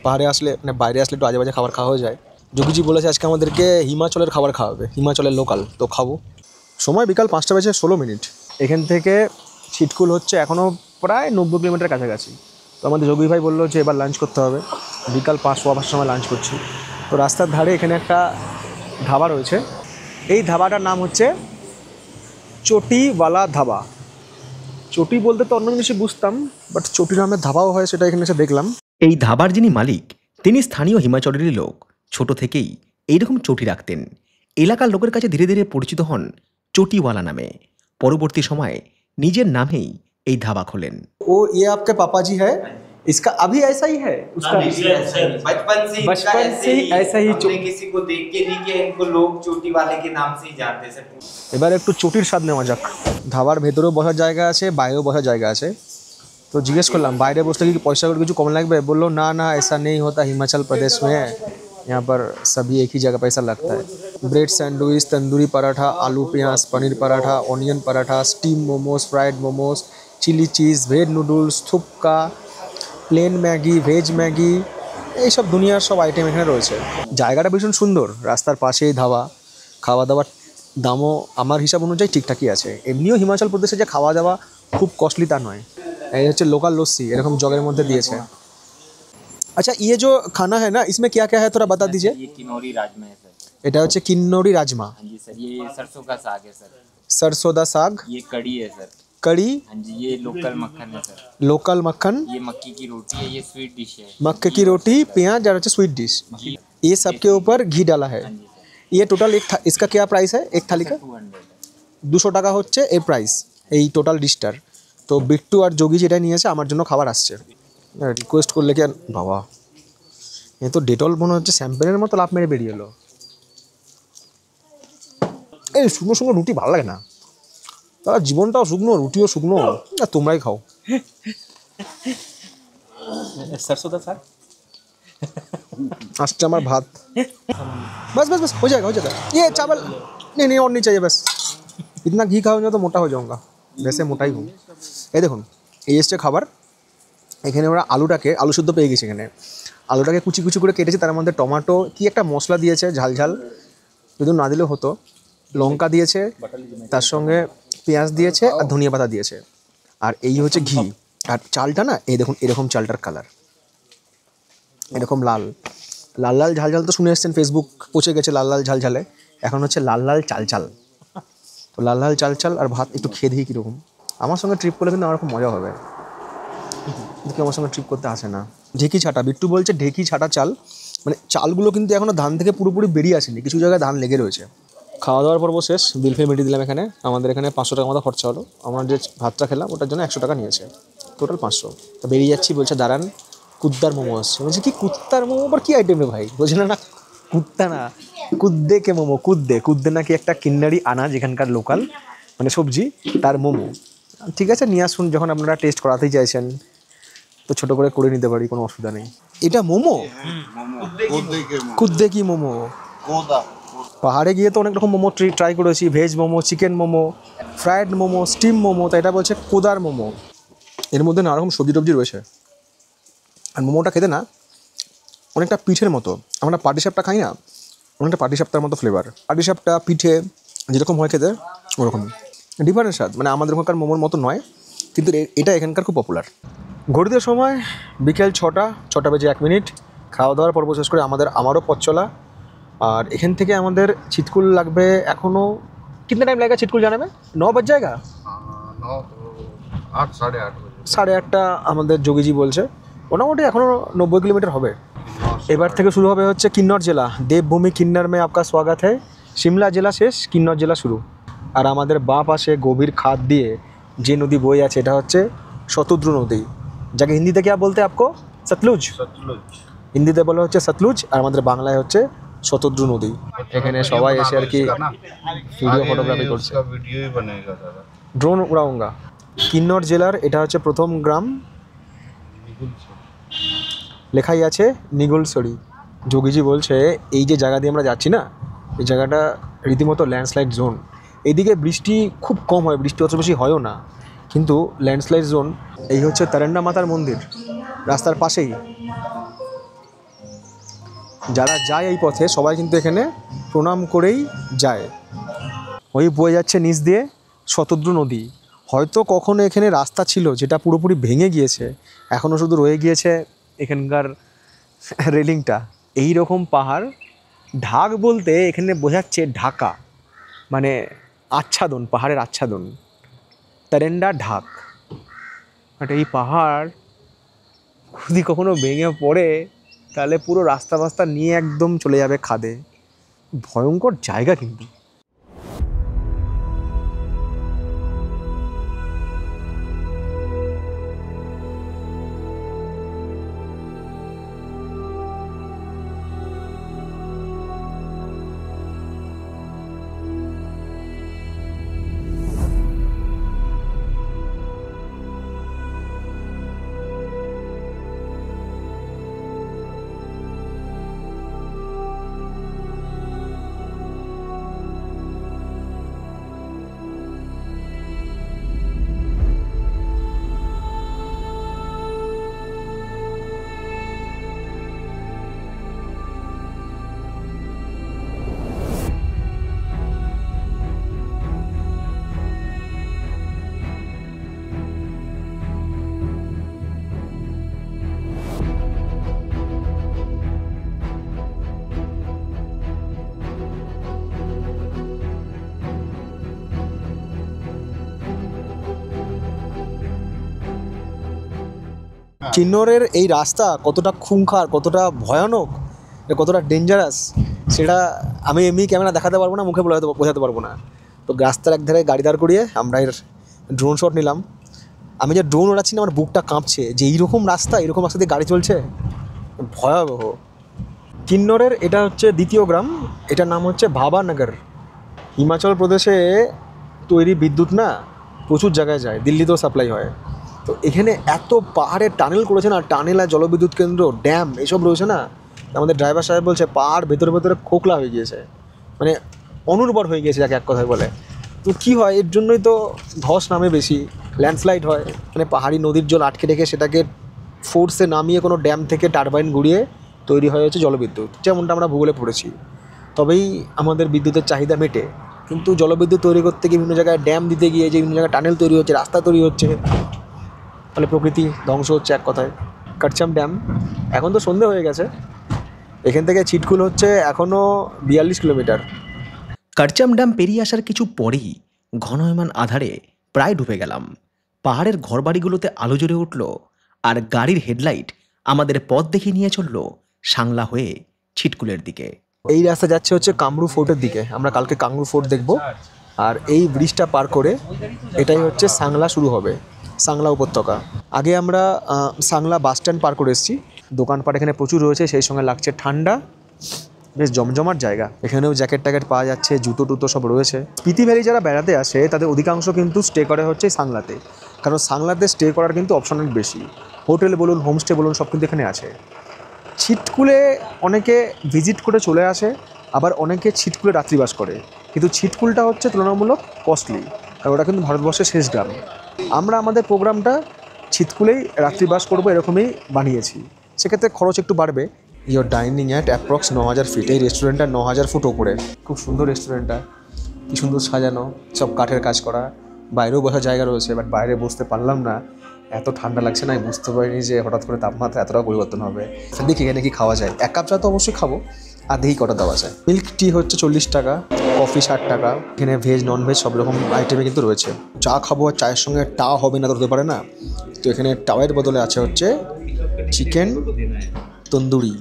পাহাড়ে আসলে মানে বাইরে আসলে একটু আজে বাজে খাবার খাওয়া হয়ে যায়। যোগীজি বলেছে আজকে আমাদেরকে হিমাচলের খাবার খাওয়াবে, হিমাচলের লোকাল, তো খাবো। সময় বিকাল 5:16। এখান থেকে ছিটকুল হচ্ছে এখনও প্রায় 90 কিলোমিটার কাছাকাছি। তো আমাদের যোগী ভাই বললো যে এবার লাঞ্চ করতে হবে, বিকাল 5:15 সময় লাঞ্চ করছি। তো রাস্তার ধারে এখানে একটা ধাবা রয়েছে, এই ধাবাটার নাম হচ্ছে চটিওয়ালা ধাবা। চটি বলতে তো অন্য জিনিসই বুঝতাম, বাট চটি নামের ধাবাও হয় সেটা এখানে এসে দেখলাম। এই ধাবার যিনি মালিক তিনি স্থানীয় হিমাচলেরই লোক। ছোট থেকেই এইরকম চটি রাখতেন। এলাকার লোকের কাছে ধীরে ধীরে পরিচিত হন চটিওয়ালা নামে। পরবর্তী সময়ে নিজের নামেই এই ধাবা খোলেন। वो ये आपके पापा जी है, इसका अभी ऐसा ही है उसका? बचपन से ही ऐसा ही हमने किसी को देख के नहीं किया, इनको लोग चोटी वाले के नाम से ही जानते हैं सर। এবার একটু চটির স্বাদ নেওয়া যাক। ধাবার ভেতরেও বসার জায়গা আছে, বাইরেও বসার জায়গা আছে। তো জিজ্ঞেস করলাম বাইরে বসলে কি পয়সা করে কিছু কম লাগবে? বললো না না, ऐसा नहीं होता, हिमाचल प्रदेश में है, यहाँ पर सभी एक ही जगह पैसा लगता है। ब्रेड सैंडविच, तंदूरी पराठा, आलू प्याज, paneer paratha, onion paratha, steam momos, fried momos, chilli cheese, veg noodles, থুপকা, প্লেন ম্যাগি, ভেজ ম্যাগি, এইসব দুনিয়ার সব আইটেম এখানে রয়েছে। জায়গাটা ভীষণ সুন্দর, রাস্তার পাশেই ধাবা। খাওয়া দাওয়ার দামও আমার হিসাব অনুযায়ী ঠিকঠাকই আছে। এমনিও হিমাচল প্রদেশে যে খাওয়া দাওয়া খুব কস্টলি তা নয়। এই হচ্ছে লোকাল লস্যি, এরকম জগের মধ্যে দিয়েছে। আচ্ছা, ये जो खाना है ना, इसमें क्या क्या है थोड़ा बता दीजिए। ये किन्नौरी राजमा है सर। এটা হচ্ছে কিন্নৌরি রাজমা, हाँ जी सर, ये सरसों का साग है सर। सरसों दा साग, ये कड़ी है सर। कड़ी, हाँ जी, ये लोकल मक्खन है सर। लोकल मक्खन, ये मक्की की रोटी है, ये स्वीट डिश है। मक्के की रोटी, प्याज और अच्छा स्वीट डिश, जी ये सब के ऊपर घी डाला है। हाँ जी सर, ये टोटल इसका क्या प्राइस है एक थाली का? 200 है। 200 টাকা হচ্ছে এর প্রাইস এই টোটাল ডিশটার। তো বিট্টু আর যোগী যেটা নিয়েছে আমার জন্য খাবার আসছে। রিকোয়েস্ট করলে কি আর বাবা, এ তো ডেটল মনে হচ্ছে শ্যাম্পেনের মতো লাভ মেরে বেরিয়ে এলো। এই শুকনো শুকনো রুটি ভালো লাগে না, তারা জীবনটাও শুকনো, রুটিও শুকনো। না তোমরাই খাও। सरसों दा साग আসছে আমার ভাত। बस बस बस हो जाएगा हो जाएगा। ये चावल नहीं नहीं और नहीं चाहिए, बस इतना घी खाऊंगा तो मोटा हो जाऊंगा, वैसे मोटा ही हूँ। এই দেখুন, এই এসছে খাবার। এখানে ওরা আলুটাকে, আলু শুদ্ধ পেয়ে গেছে এখানে, আলুটাকে কুচি কুচি করে কেটেছে, তার মধ্যে টমেটো কি একটা মশলা দিয়েছে ঝাল ঝাল, যদি না দিলেও হতো, লঙ্কা দিয়েছে, তার সঙ্গে পেঁয়াজ দিয়েছে আর ধনিয়া পাতা দিয়েছে, আর এই হচ্ছে ঘি। আর চালটা না, এই দেখুন এরকম চালটার কালার, এরকম লাল লাল লাল ঝাল ঝাল তো শুনে এসছেন, ফেসবুক পচে গেছে লাল লাল ঝাল ঝালে, এখন হচ্ছে লাল লাল চাল চাল। তো লাল লাল চাল চাল আর ভাত একটু খেয়ে দিই কীরকম। আমার সঙ্গে ট্রিপ করলে কিন্তু আমার খুব মজা হবে, কিন্তু আমার সঙ্গে ট্রিপ করতে আসে না। ঢেকি ছাটা, বিট্টু বলছে ঢেকি ছাটা চাল, মানে চালগুলো কিন্তু এখনও ধান থেকে পুরোপুরি বেরিয়ে আসেনি, কিছু জায়গায় ধান লেগে রয়েছে। খাওয়া দাওয়ার পর্ব শেষ, বিল ফে মিটিয়ে দিলাম এখানে। আমাদের এখানে 500 টাকা মতো খরচা হলো। আমার যে ভাতটা খেলাম ওটার জন্য 100 টাকা নিয়েছে, টোটাল 500। তো বেরিয়ে যাচ্ছি, বলছে দাঁড়ান কুদ্দার মোমো আসছে। বলছে কি কুত্তার মোমো, আবার কী আইটেম রে ভাই? বলছে না না কুত্তা না, কুদ্দে কে মোমো, কুদ্দে কুদ্দে নাকি একটা কিন্নারি আনাজ এখানকার লোকাল, মানে সবজি, তার মোমো। ঠিক আছে নিয়ে আসুন, যখন আপনারা টেস্ট করাতেই চাইছেন তো ছোটো করে নিতে পারি, কোনো অসুবিধা নেই। এটা মোমো, কুদ্দে কি মোমো? পাহাড়ে গিয়ে তো অনেক রকম মোমো ট্রাই করেছি, veg momo, chicken momo, fried momo, steam momo, তো এটা বলছে কোদার মোমো। এর মধ্যে নানা রকম সবজি টবজি রয়েছে। আর মোমোটা খেতে না অনেকটা পিঠের মতো, আমরা পাটিসাপটা খাই না, অনেকটা পাটিসাপটার মতো ফ্লেভার। পাটিসাপটা পিঠে যেরকম হয় খেতে ওরকম, ডিফারেন্ট স্বাদ, মানে আমাদের ওখানকার মোমোর মতো নয়, কিন্তু এটা এখানকার খুব পপুলার। ঘড়িতে সময় বিকেল 6টা বেজে 1 মিনিট। খাওয়া দাওয়ার পর্ব শেষ করে আমারও পথ চলা। আর এখান থেকে আমাদের চিতকুল লাগবে এখনও, কিতনা টাইম লাগেगा চিতকুল जाने में? 9 बज जाएगा? 8 साढ़े 8 8:30 আমাদের যোগীজি বলছে, মোটামুটি এখনও 90 কিলোমিটার হবে। এবার থেকে শুরু হবে হচ্ছে কিন্নর জেলা, দেবভূমি কিন্নর में आपका स्वागत है। সিমলা জেলা শেষ, কিন্নর জেলা শুরু। আর আমাদের বাঁ পাশে গভীর খাদ দিয়ে যে নদী বয়ে আছে এটা হচ্ছে শতদ্রু নদী, যাকে হিন্দিতে क्या बोलते हैं आपको? सतलुज। হিন্দিতে বলা হচ্ছে সতলুজ, আর আমাদের বাংলায় হচ্ছে শতদ্রু নদী। এখানে সবাই এসে আর কি ভিডিও ফটোগ্রাফি করছে, वीडियो ही बनेगा दादा। ড্রোন উড়াউঙ্গা। কিন্নর জেলার এটা হচ্ছে প্রথম গ্রাম, লেখাই আছে নিগলসরি। যোগীজি বলছে এই যে জায়গা দিয়ে আমরা যাচ্ছি না, এই জায়গাটা রীতিমতো ল্যান্ডস্লাইড জোন। এদিকে বৃষ্টি খুব কম হয়, বৃষ্টি অত বেশি হয়ও না, কিন্তু ল্যান্ডস্লাইড জোন। এই হচ্ছে তারেন্ডা মাতার মন্দির, রাস্তার পাশেই। যারা যায় এই পথে সবাই কিন্তু এখানে প্রণাম করেই যায়। ওই বয়ে যাচ্ছে নিচ দিয়ে শতদ্রু নদী। হয়তো কখনো এখানে রাস্তা ছিল যেটা পুরোপুরি ভেঙে গিয়েছে, এখনও শুধু রয়ে গিয়েছে এখানকার রেলিংটা। এই রকম পাহাড়, ঢাক বলতে এখানে বোঝাচ্ছে ঢাকা, মানে আচ্ছাদন, পাহাড়ের আচ্ছাদন, তারেন্ডা ঢাক। বাট এই পাহাড় যদি কখনো ভেঙে পড়ে তাহলে পুরো রাস্তা ফাস্তা নিয়ে একদম চলে যাবে খাদে। ভয়ঙ্কর জায়গা কিন্তু। কিন্নরের এই রাস্তা কতটা খুংখার, কতটা ভয়ানক, কতটা ডেঞ্জারাস সেটা আমি এমনি ক্যামেরা দেখাতে পারবো না, মুখে বোঝাতে পারবো না। তো রাস্তার একধারে গাড়ি দাঁড় করিয়ে আমরা এর ড্রোন শট নিলাম। আমি যে ড্রোন ওড়াচ্ছি না, আমার বুকটা কাঁপছে যে এইরকম রাস্তা দিয়ে গাড়ি চলছে, ভয়াবহ। কিন্নরের এটা হচ্ছে দ্বিতীয় গ্রাম, এটার নাম হচ্ছে ভাবানগর। হিমাচল প্রদেশে তৈরি বিদ্যুৎ না প্রচুর জায়গায় যায়, দিল্লিতেও সাপ্লাই হয়। তো এখানে এত পাহাড়ের টানেল করেছে না, টানেল আর জলবিদ্যুৎ কেন্দ্র, ড্যাম এসব রয়েছে না। আমাদের ড্রাইভার সাহেব বলছে পাহাড় ভেতরে ভেতরে খোকলা হয়ে গিয়েছে, মানে অনুর্বর হয়ে গিয়েছে যাকে এক কথায় বলে। তো কী হয়, এর জন্যই তো ধস নামে বেশি, ল্যান্ডস্লাইড হয়। মানে পাহাড়ি নদীর জল আটকে রেখে সেটাকে ফোর্সে নামিয়ে কোনো ড্যাম থেকে টারবাইন ঘুরিয়ে তৈরি হয়ে হচ্ছে জলবিদ্যুৎ, যেমনটা আমরা ভূগোলে পড়েছি। তবেই আমাদের বিদ্যুতের চাহিদা মেটে। কিন্তু জলবিদ্যুৎ তৈরি করতে গিয়ে বিভিন্ন জায়গায় ড্যাম দিতে গিয়ে যে বিভিন্ন জায়গায় টানেল তৈরি হচ্ছে, রাস্তা তৈরি হচ্ছে, ফলে প্রকৃতি ধ্বংস হচ্ছে এক কথায়। কাটচাম ড্যাম এখন তো সন্ধে হয়ে গেছে, এখান থেকে ছিটকুল হচ্ছে এখনও 42 কিলোমিটার। কারচাম ড্যাম পেরিয়ে আসার কিছু পরেই ঘনয়মান আধারে প্রায় ডুবে গেলাম। পাহাড়ের ঘরবাড়িগুলোতে আলো জ্বলে উঠল, আর গাড়ির হেডলাইট আমাদের পথ দেখিয়ে নিয়ে চলল সাংলা হয়ে ছিটকুলের দিকে। এই রাস্তা যাচ্ছে হচ্ছে কামরু ফোর্টের দিকে, আমরা কালকে কামরু ফোর্ট দেখব। আর এই ব্রিজটা পার করে এটাই হচ্ছে সাংলা শুরু হবে, সাংলা উপত্যকা। আগে আমরা সাংলা বাস স্ট্যান্ড পার করে এসেছি। দোকানপাট এখানে প্রচুর রয়েছে, সেই সঙ্গে লাগছে ঠান্ডা, বেশ জমজমাট জায়গা। এখানেও জ্যাকেট ট্যাকেট পাওয়া যাচ্ছে, জুতো টুতো সব রয়েছে। স্পিতি ভ্যালি যারা বেড়াতে আসে তাদের অধিকাংশ কিন্তু স্টে করে হচ্ছে সাংলাতে, কারণ সাংলাতে স্টে করার কিন্তু অপশন অনেক বেশি। হোটেল বলুন, হোমস্টে বলুন, সব কিন্তু এখানে আছে। ছিটকুলে অনেকে ভিজিট করে চলে আসে, আবার অনেকে ছিটকুলে রাত্রিবাস করে। কিন্তু ছিটকুলটা হচ্ছে তুলনামূলক কস্টলি, কারণ ওটা কিন্তু ভারতবর্ষের শেষ গ্রাম। আমরা আমাদের প্রোগ্রামটা ছিটকুলেই রাত্রিবাস করবো এরকমই বানিয়েছি, সেক্ষেত্রে খরচ একটু বাড়বে। Your dining at approx 9000 feet. এই রেস্টুরেন্টটা 9000 ফুট ওপরে, খুব সুন্দর রেস্টুরেন্টটা, কী সুন্দর সাজানো, সব কাঠের কাজ করা। বাইরেও বসার জায়গা রয়েছে, বাট বাইরে বসতে পারলাম না, এত ঠান্ডা লাগছে না, বুঝতে পারিনি যে হঠাৎ করে তাপমাত্রা এতটা পরিবর্তন হবে। দেখি এখানে কি খাওয়া যায়, 1 কাপ চা তো অবশ্যই খাবো, আর দেখি কটা দেওয়া যায়। মিল্ক টি হচ্ছে 40 টাকা, কফি 60 টাকা। এখানে ভেজ নন ভেজ সব রকম আইটেমে কিন্তু রয়েছে। চা খাবো, আর চায়ের সঙ্গে টা হবে না তো হতে পারে না, তো এখানে টাওয়ের বদলে আছে হচ্ছে চিকেন তন্দুরি।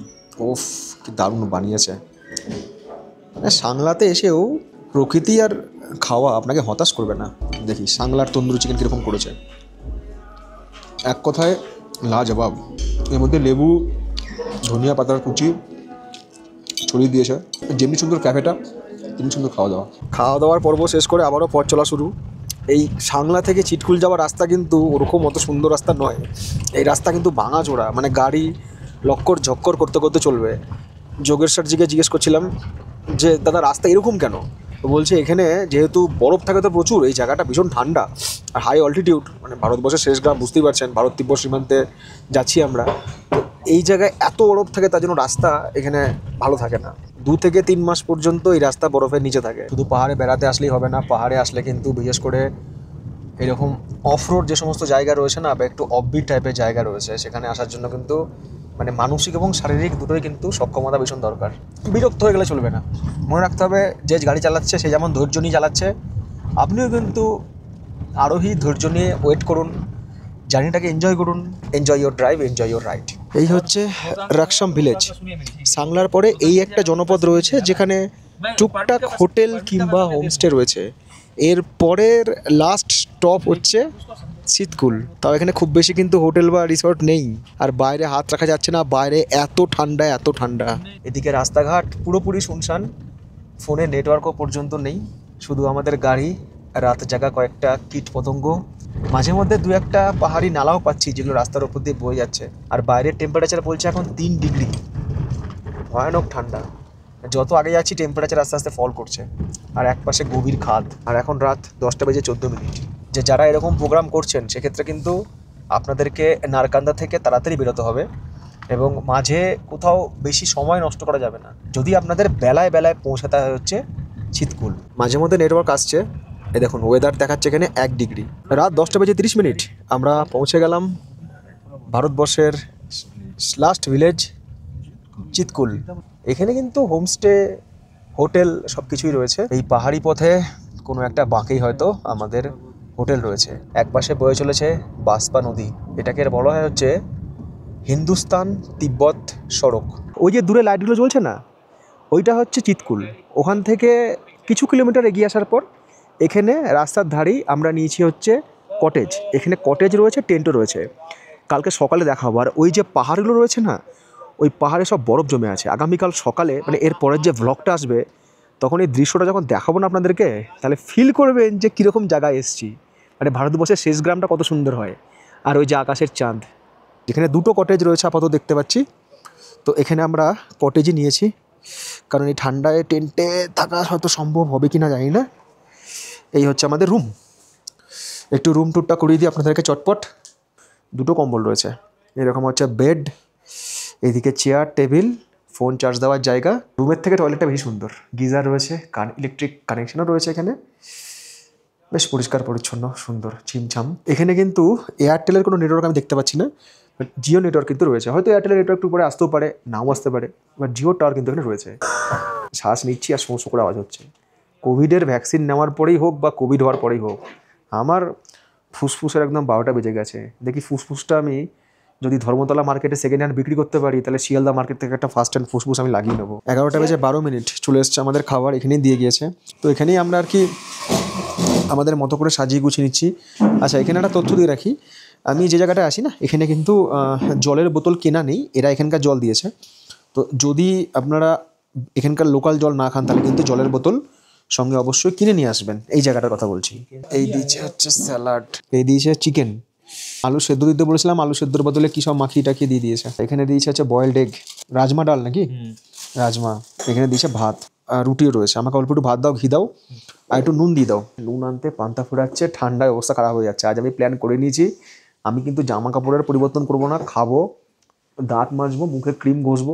ওফ, কি দারুণ বানিয়েছে। মানে সাংলাতে এসেও প্রকৃতি আর খাওয়া আপনাকে হতাশ করবে না। দেখি সাংলার তন্দুরি চিকেন কীরকম করেছে, এক কথায় লাজবাব। এর মধ্যে লেবু, ধনিয়া পাতার কুচি ছড়িয়ে দিয়েছে। যেমনি সুন্দর ক্যাফেটা, তেমনি সুন্দর খাওয়া দাওয়ার পর্ব শেষ করে আবারও পথ চলা শুরু। এই সাংলা থেকে ছিটকুল যাওয়ার রাস্তা কিন্তু ওরকম অত সুন্দর রাস্তা নয়। এই রাস্তা কিন্তু ভাঙাচোরা, মানে গাড়ি লক্কর ঝক্কর করতে করতে চলবে। যোগেশ্বরজিকে জিজ্ঞেস করছিলাম যে দাদা রাস্তা এরকম কেন, তো বলছে এখানে যেহেতু বরফ থাকে তো প্রচুর, এই জায়গাটা ভীষণ ঠান্ডা আর হাই অল্টিটিউড, মানে ভারতবর্ষের শেষ গ্রাম বুঝতেই পারছেন, ভারত তিব্বত সীমান্তে যাচ্ছি আমরা। তো এই জায়গায় এত বরফ থাকে, তার জন্য রাস্তা এখানে ভালো থাকে না। 2 থেকে 3 মাস পর্যন্ত এই রাস্তা বরফের নিচে থাকে। শুধু পাহাড়ে বেড়াতে আসলেই হবে না, পাহাড়ে আসলে কিন্তু বিশেষ করে এরকম অফ রোড যে সমস্ত জায়গা রয়েছে না, বা একটু অফবিট টাইপের জায়গা রয়েছে, সেখানে আসার জন্য কিন্তু মানে মানসিক এবং শারীরিক দুটোই কিন্তু সক্ষমতা ভীষণ দরকার। বিরক্ত হয়ে গেলে চলবে না, মনে রাখতে হবে যে গাড়ি চালাচ্ছে সে যেমন ধৈর্য নিয়ে চালাচ্ছে, আপনিও কিন্তু আরোহী ধৈর্য নিয়ে ওয়েট করুন, জার্নিটাকে এনজয় করুন। Enjoy your drive, enjoy your ride. এই হচ্ছে রাকসাম ভিলেজ। সাংলার পরে এই একটা জনপদ রয়েছে যেখানে টুকটাক হোটেল কিংবা হোমস্টে রয়েছে। এর পরের লাস্ট স্টপ হচ্ছে ছিটকুল। তাও এখানে খুব বেশি কিন্তু হোটেল বা রিসর্ট নেই, আর বাইরে হাত রাখা যাচ্ছে না, বাইরে এত ঠান্ডা। এদিকে রাস্তাঘাট পুরোপুরি শুনশান, ফোনে নেটওয়ার্কও পর্যন্ত নেই, শুধু আমাদের গাড়ি, রাত জাগা কয়েকটা কীট পতঙ্গ, মাঝে মধ্যে 2-1টা পাহাড়ি নালাও পাচ্ছি যেগুলো রাস্তার উপর দিয়ে বয়ে যাচ্ছে। আর বাইরের টেম্পারেচার বলছে এখন 3 ডিগ্রি, ভয়ানক ঠান্ডা। যত আগে যাচ্ছি টেম্পারেচার আস্তে আস্তে ফল করছে, আর একপাশে গভীর খাদ। আর এখন রাত 10:14। যে যারা এরকম প্রোগ্রাম করছেন সেক্ষেত্রে কিন্তু আপনাদেরকে নারকান্দা থেকে তাড়াতাড়ি বেরোতে হবে, এবং মাঝে কোথাও বেশি সময় নষ্ট করা যাবে না, যদি আপনাদের বেলায় পৌঁছাতে হচ্ছে ছিটকুল। মাঝে মধ্যে নেটওয়ার্ক আসছে, এই দেখুন ওয়েদার দেখাচ্ছে এখানে 1 ডিগ্রি। রাত 10:30 আমরা পৌঁছে গেলাম ভারতবর্ষের লাস্ট ভিলেজ ছিটকুল। এখানে কিন্তু হোমস্টে, হোটেল সব কিছুই রয়েছে। এই পাহাড়ি পথে কোনো একটা বাঁকেই হয়তো আমাদের হোটেল রয়েছে। একপাশে বয়ে চলেছে বাসপা নদী, এটাকে বলা হয় হচ্ছে হিন্দুস্তান তিব্বত সড়ক। ওই যে দূরে লাইটগুলো জ্বলছে না, ওইটা হচ্ছে চিতকুল। ওখান থেকে কিছু কিলোমিটার এগিয়ে আসার পর এখানে রাস্তার ধারেই আমরা নিয়েছি হচ্ছে কটেজ। এখানে কটেজ রয়েছে, টেন্টও রয়েছে। কালকে সকালে দেখাবো। আর ওই যে পাহাড়গুলো রয়েছে না, ওই পাহাড়ে সব বরফ জমে আছে। আগামীকাল সকালে মানে এর পরের যে ভ্লগটা আসবে, তখন এই দৃশ্যটা যখন দেখাবো না আপনাদেরকে, তাহলে ফিল করবেন যে কীরকম জায়গায় এসেছি। মানে ভারতবর্ষের শেষ গ্রামটা কত সুন্দর হয়। আর ওই যে আকাশের চাঁদ। এখানে দুটো কটেজ রয়েছে আপাতত দেখতে পাচ্ছি। তো এখানে আমরা কটেজই নিয়েছি, কারণ এই ঠান্ডায় টেন্টে থাকা হয়তো সম্ভব হবে কি না জানি না। এই হচ্ছে আমাদের রুম। একটু রুম ট্যুরটা করিয়ে দিই আপনাদেরকে চটপট। দুটো কম্বল রয়েছে, এরকম হচ্ছে বেড, এদিকে চেয়ার টেবিল, ফোন চার্জ দেওয়ার জায়গা। রুমের থেকে টয়লেটটা বেশি সুন্দর, গিজার রয়েছে, ইলেকট্রিক কানেকশনও রয়েছে এখানে। বেশ পরিষ্কার পরিচ্ছন্ন, সুন্দর, ছিমছাম। এখানে কিন্তু এয়ারটেলের কোনো নেটওয়ার্ক আমি দেখতে পাচ্ছি না, বাট জিও নেটওয়ার্ক কিন্তু রয়েছে। হয়তো এয়ারটেলের নেটওয়ার্ক একটু পরে আসতেও পারে, নাও আসতে পারে, বাট জিও টাওয়ার কিন্তু এখানে রয়েছে। শ্বাস নিচ্ছি আর সমস্ত করে আওয়াজ হচ্ছে। কোভিডের ভ্যাকসিন নেওয়ার পরেই হোক বা কোভিড হওয়ার পরেই হোক, আমার ফুসফুসের একদম 12টা বেজে গেছে। দেখি ফুসফুসটা আমি যদি ধর্মতলা মার্কেটে সেকেন্ড হ্যান্ড বিক্রি করতে পারি, তাহলে শিয়ালদা মার্কেট থেকে একটা ফার্স্ট হ্যান্ড ফুসফুস আমি লাগিয়ে নেবো। 11টা বেজে 12 মিনিট চলে এসছে আমাদের খাবার, এখানেই দিয়ে গিয়েছে। তো এখানেই আমরা আর কি আমাদের মতো করে সাজিয়ে গুছিয়ে নিচ্ছি। আচ্ছা, এখানে একটা তথ্য দিয়ে রাখি, আমি যে জায়গাটায় আসি না, এখানে কিন্তু জলের বোতল কেনা নেই, এরা এখানকার জল দিয়েছে। তো যদি আপনারা এখানকার লোকাল জল না খান, তাহলে কিন্তু জলের বোতল সঙ্গে অবশ্যই কিনে নিয়ে আসবেন। এই জায়গাটার কথা বলছি। এই দিয়েছে হচ্ছে স্যালাড, এই দিয়েছে চিকেন, আলু সেদ্ধ দিতে বলেছিলাম, আলু সেদ্ধর বদলে কী সব মাখিয়ে টাখিয়ে দিয়ে দিয়েছে। এখানে দিয়েছে হচ্ছে বয়েলড এগ, রাজমা ডাল নাকি রাজমা। এখানে দিয়েছে ভাত, আর রুটিও রয়েছে। আমাকে অল্প একটু ভাত দাও, ঘি দাও, আর একটু নুন দিয়ে দাও। নুন আনতে পান্তা ফুরাচ্ছে, ঠান্ডায় অবস্থা খারাপ হয়ে যাচ্ছে। আজ আমি প্ল্যান করে নিয়েছি, আমি কিন্তু জামা কাপড়ের পরিবর্তন করবো না, খাবো, দাঁত মাজবো, মুখে ক্রিম ঘষবো,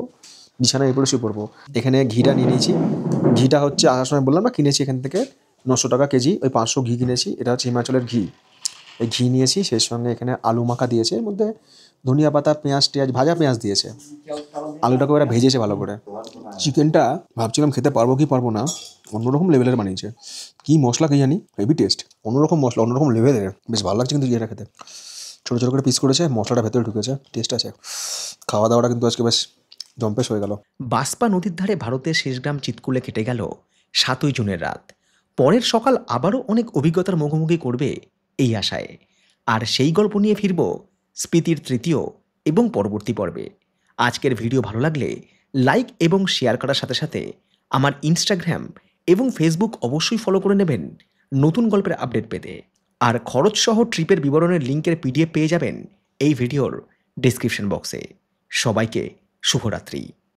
বিছানায় এপরে শুয়ে পড়বো। এখানে ঘিটা নিয়ে নিয়েছি। ঘিটা হচ্ছে আসার সময় বললাম না, কিনেছি এখান থেকে 900 টাকা কেজি, ওই 500 ঘি কিনেছি। এটা হচ্ছে হিমাচলের ঘি। এই ঘি নিয়েছি, সেই সঙ্গে এখানে আলু মাখা দিয়েছে, এর মধ্যে ধনিয়া পাতা, পেঁয়াজ টেয়াজ, ভাজা পেঁয়াজ দিয়েছে। আলুটাকে ওরা ভেজেছে ভালো করে। চিকেনটা ভাবছিলাম খেতে পারবো কি পারবো না, অন্যরকম লেভেলের বানিয়েছে। কি মশলা কি জানি, হেভি টেস্ট, অন্যরকম মশলা, অন্যরকম লেভেলের, বেশ ভালো লাগছে কিন্তু এটা খেতে। ছোটো ছোটো করে পিস করেছে, মশলাটা ভেতরে ঢুকেছে, টেস্ট আছে। খাওয়া দাওয়াটা কিন্তু আজকে বেশ জম্পেশ হয়ে গেল। বাসপা নদীর ধারে ভারতের শেষ গ্রাম চিতকুলে কেটে গেল 7ই জুনের রাত। পরের সকাল আবারও অনেক অভিজ্ঞতার মুখোমুখি করবে এই আশায়। আর সেই গল্প নিয়ে ফিরব স্পিতির তৃতীয় এবং পরবর্তী পর্বে। আজকের ভিডিও ভালো লাগলে লাইক এবং শেয়ার করার সাথে সাথে আমার ইনস্টাগ্রাম এবং ফেসবুক অবশ্যই ফলো করে নেবেন নতুন গল্পের আপডেট পেতে। আর খরচসহ ট্রিপের বিবরণের লিঙ্কের পিডিএফ পেয়ে যাবেন এই ভিডিওর ডেসক্রিপশন বক্সে। সবাইকে শুভরাত্রি।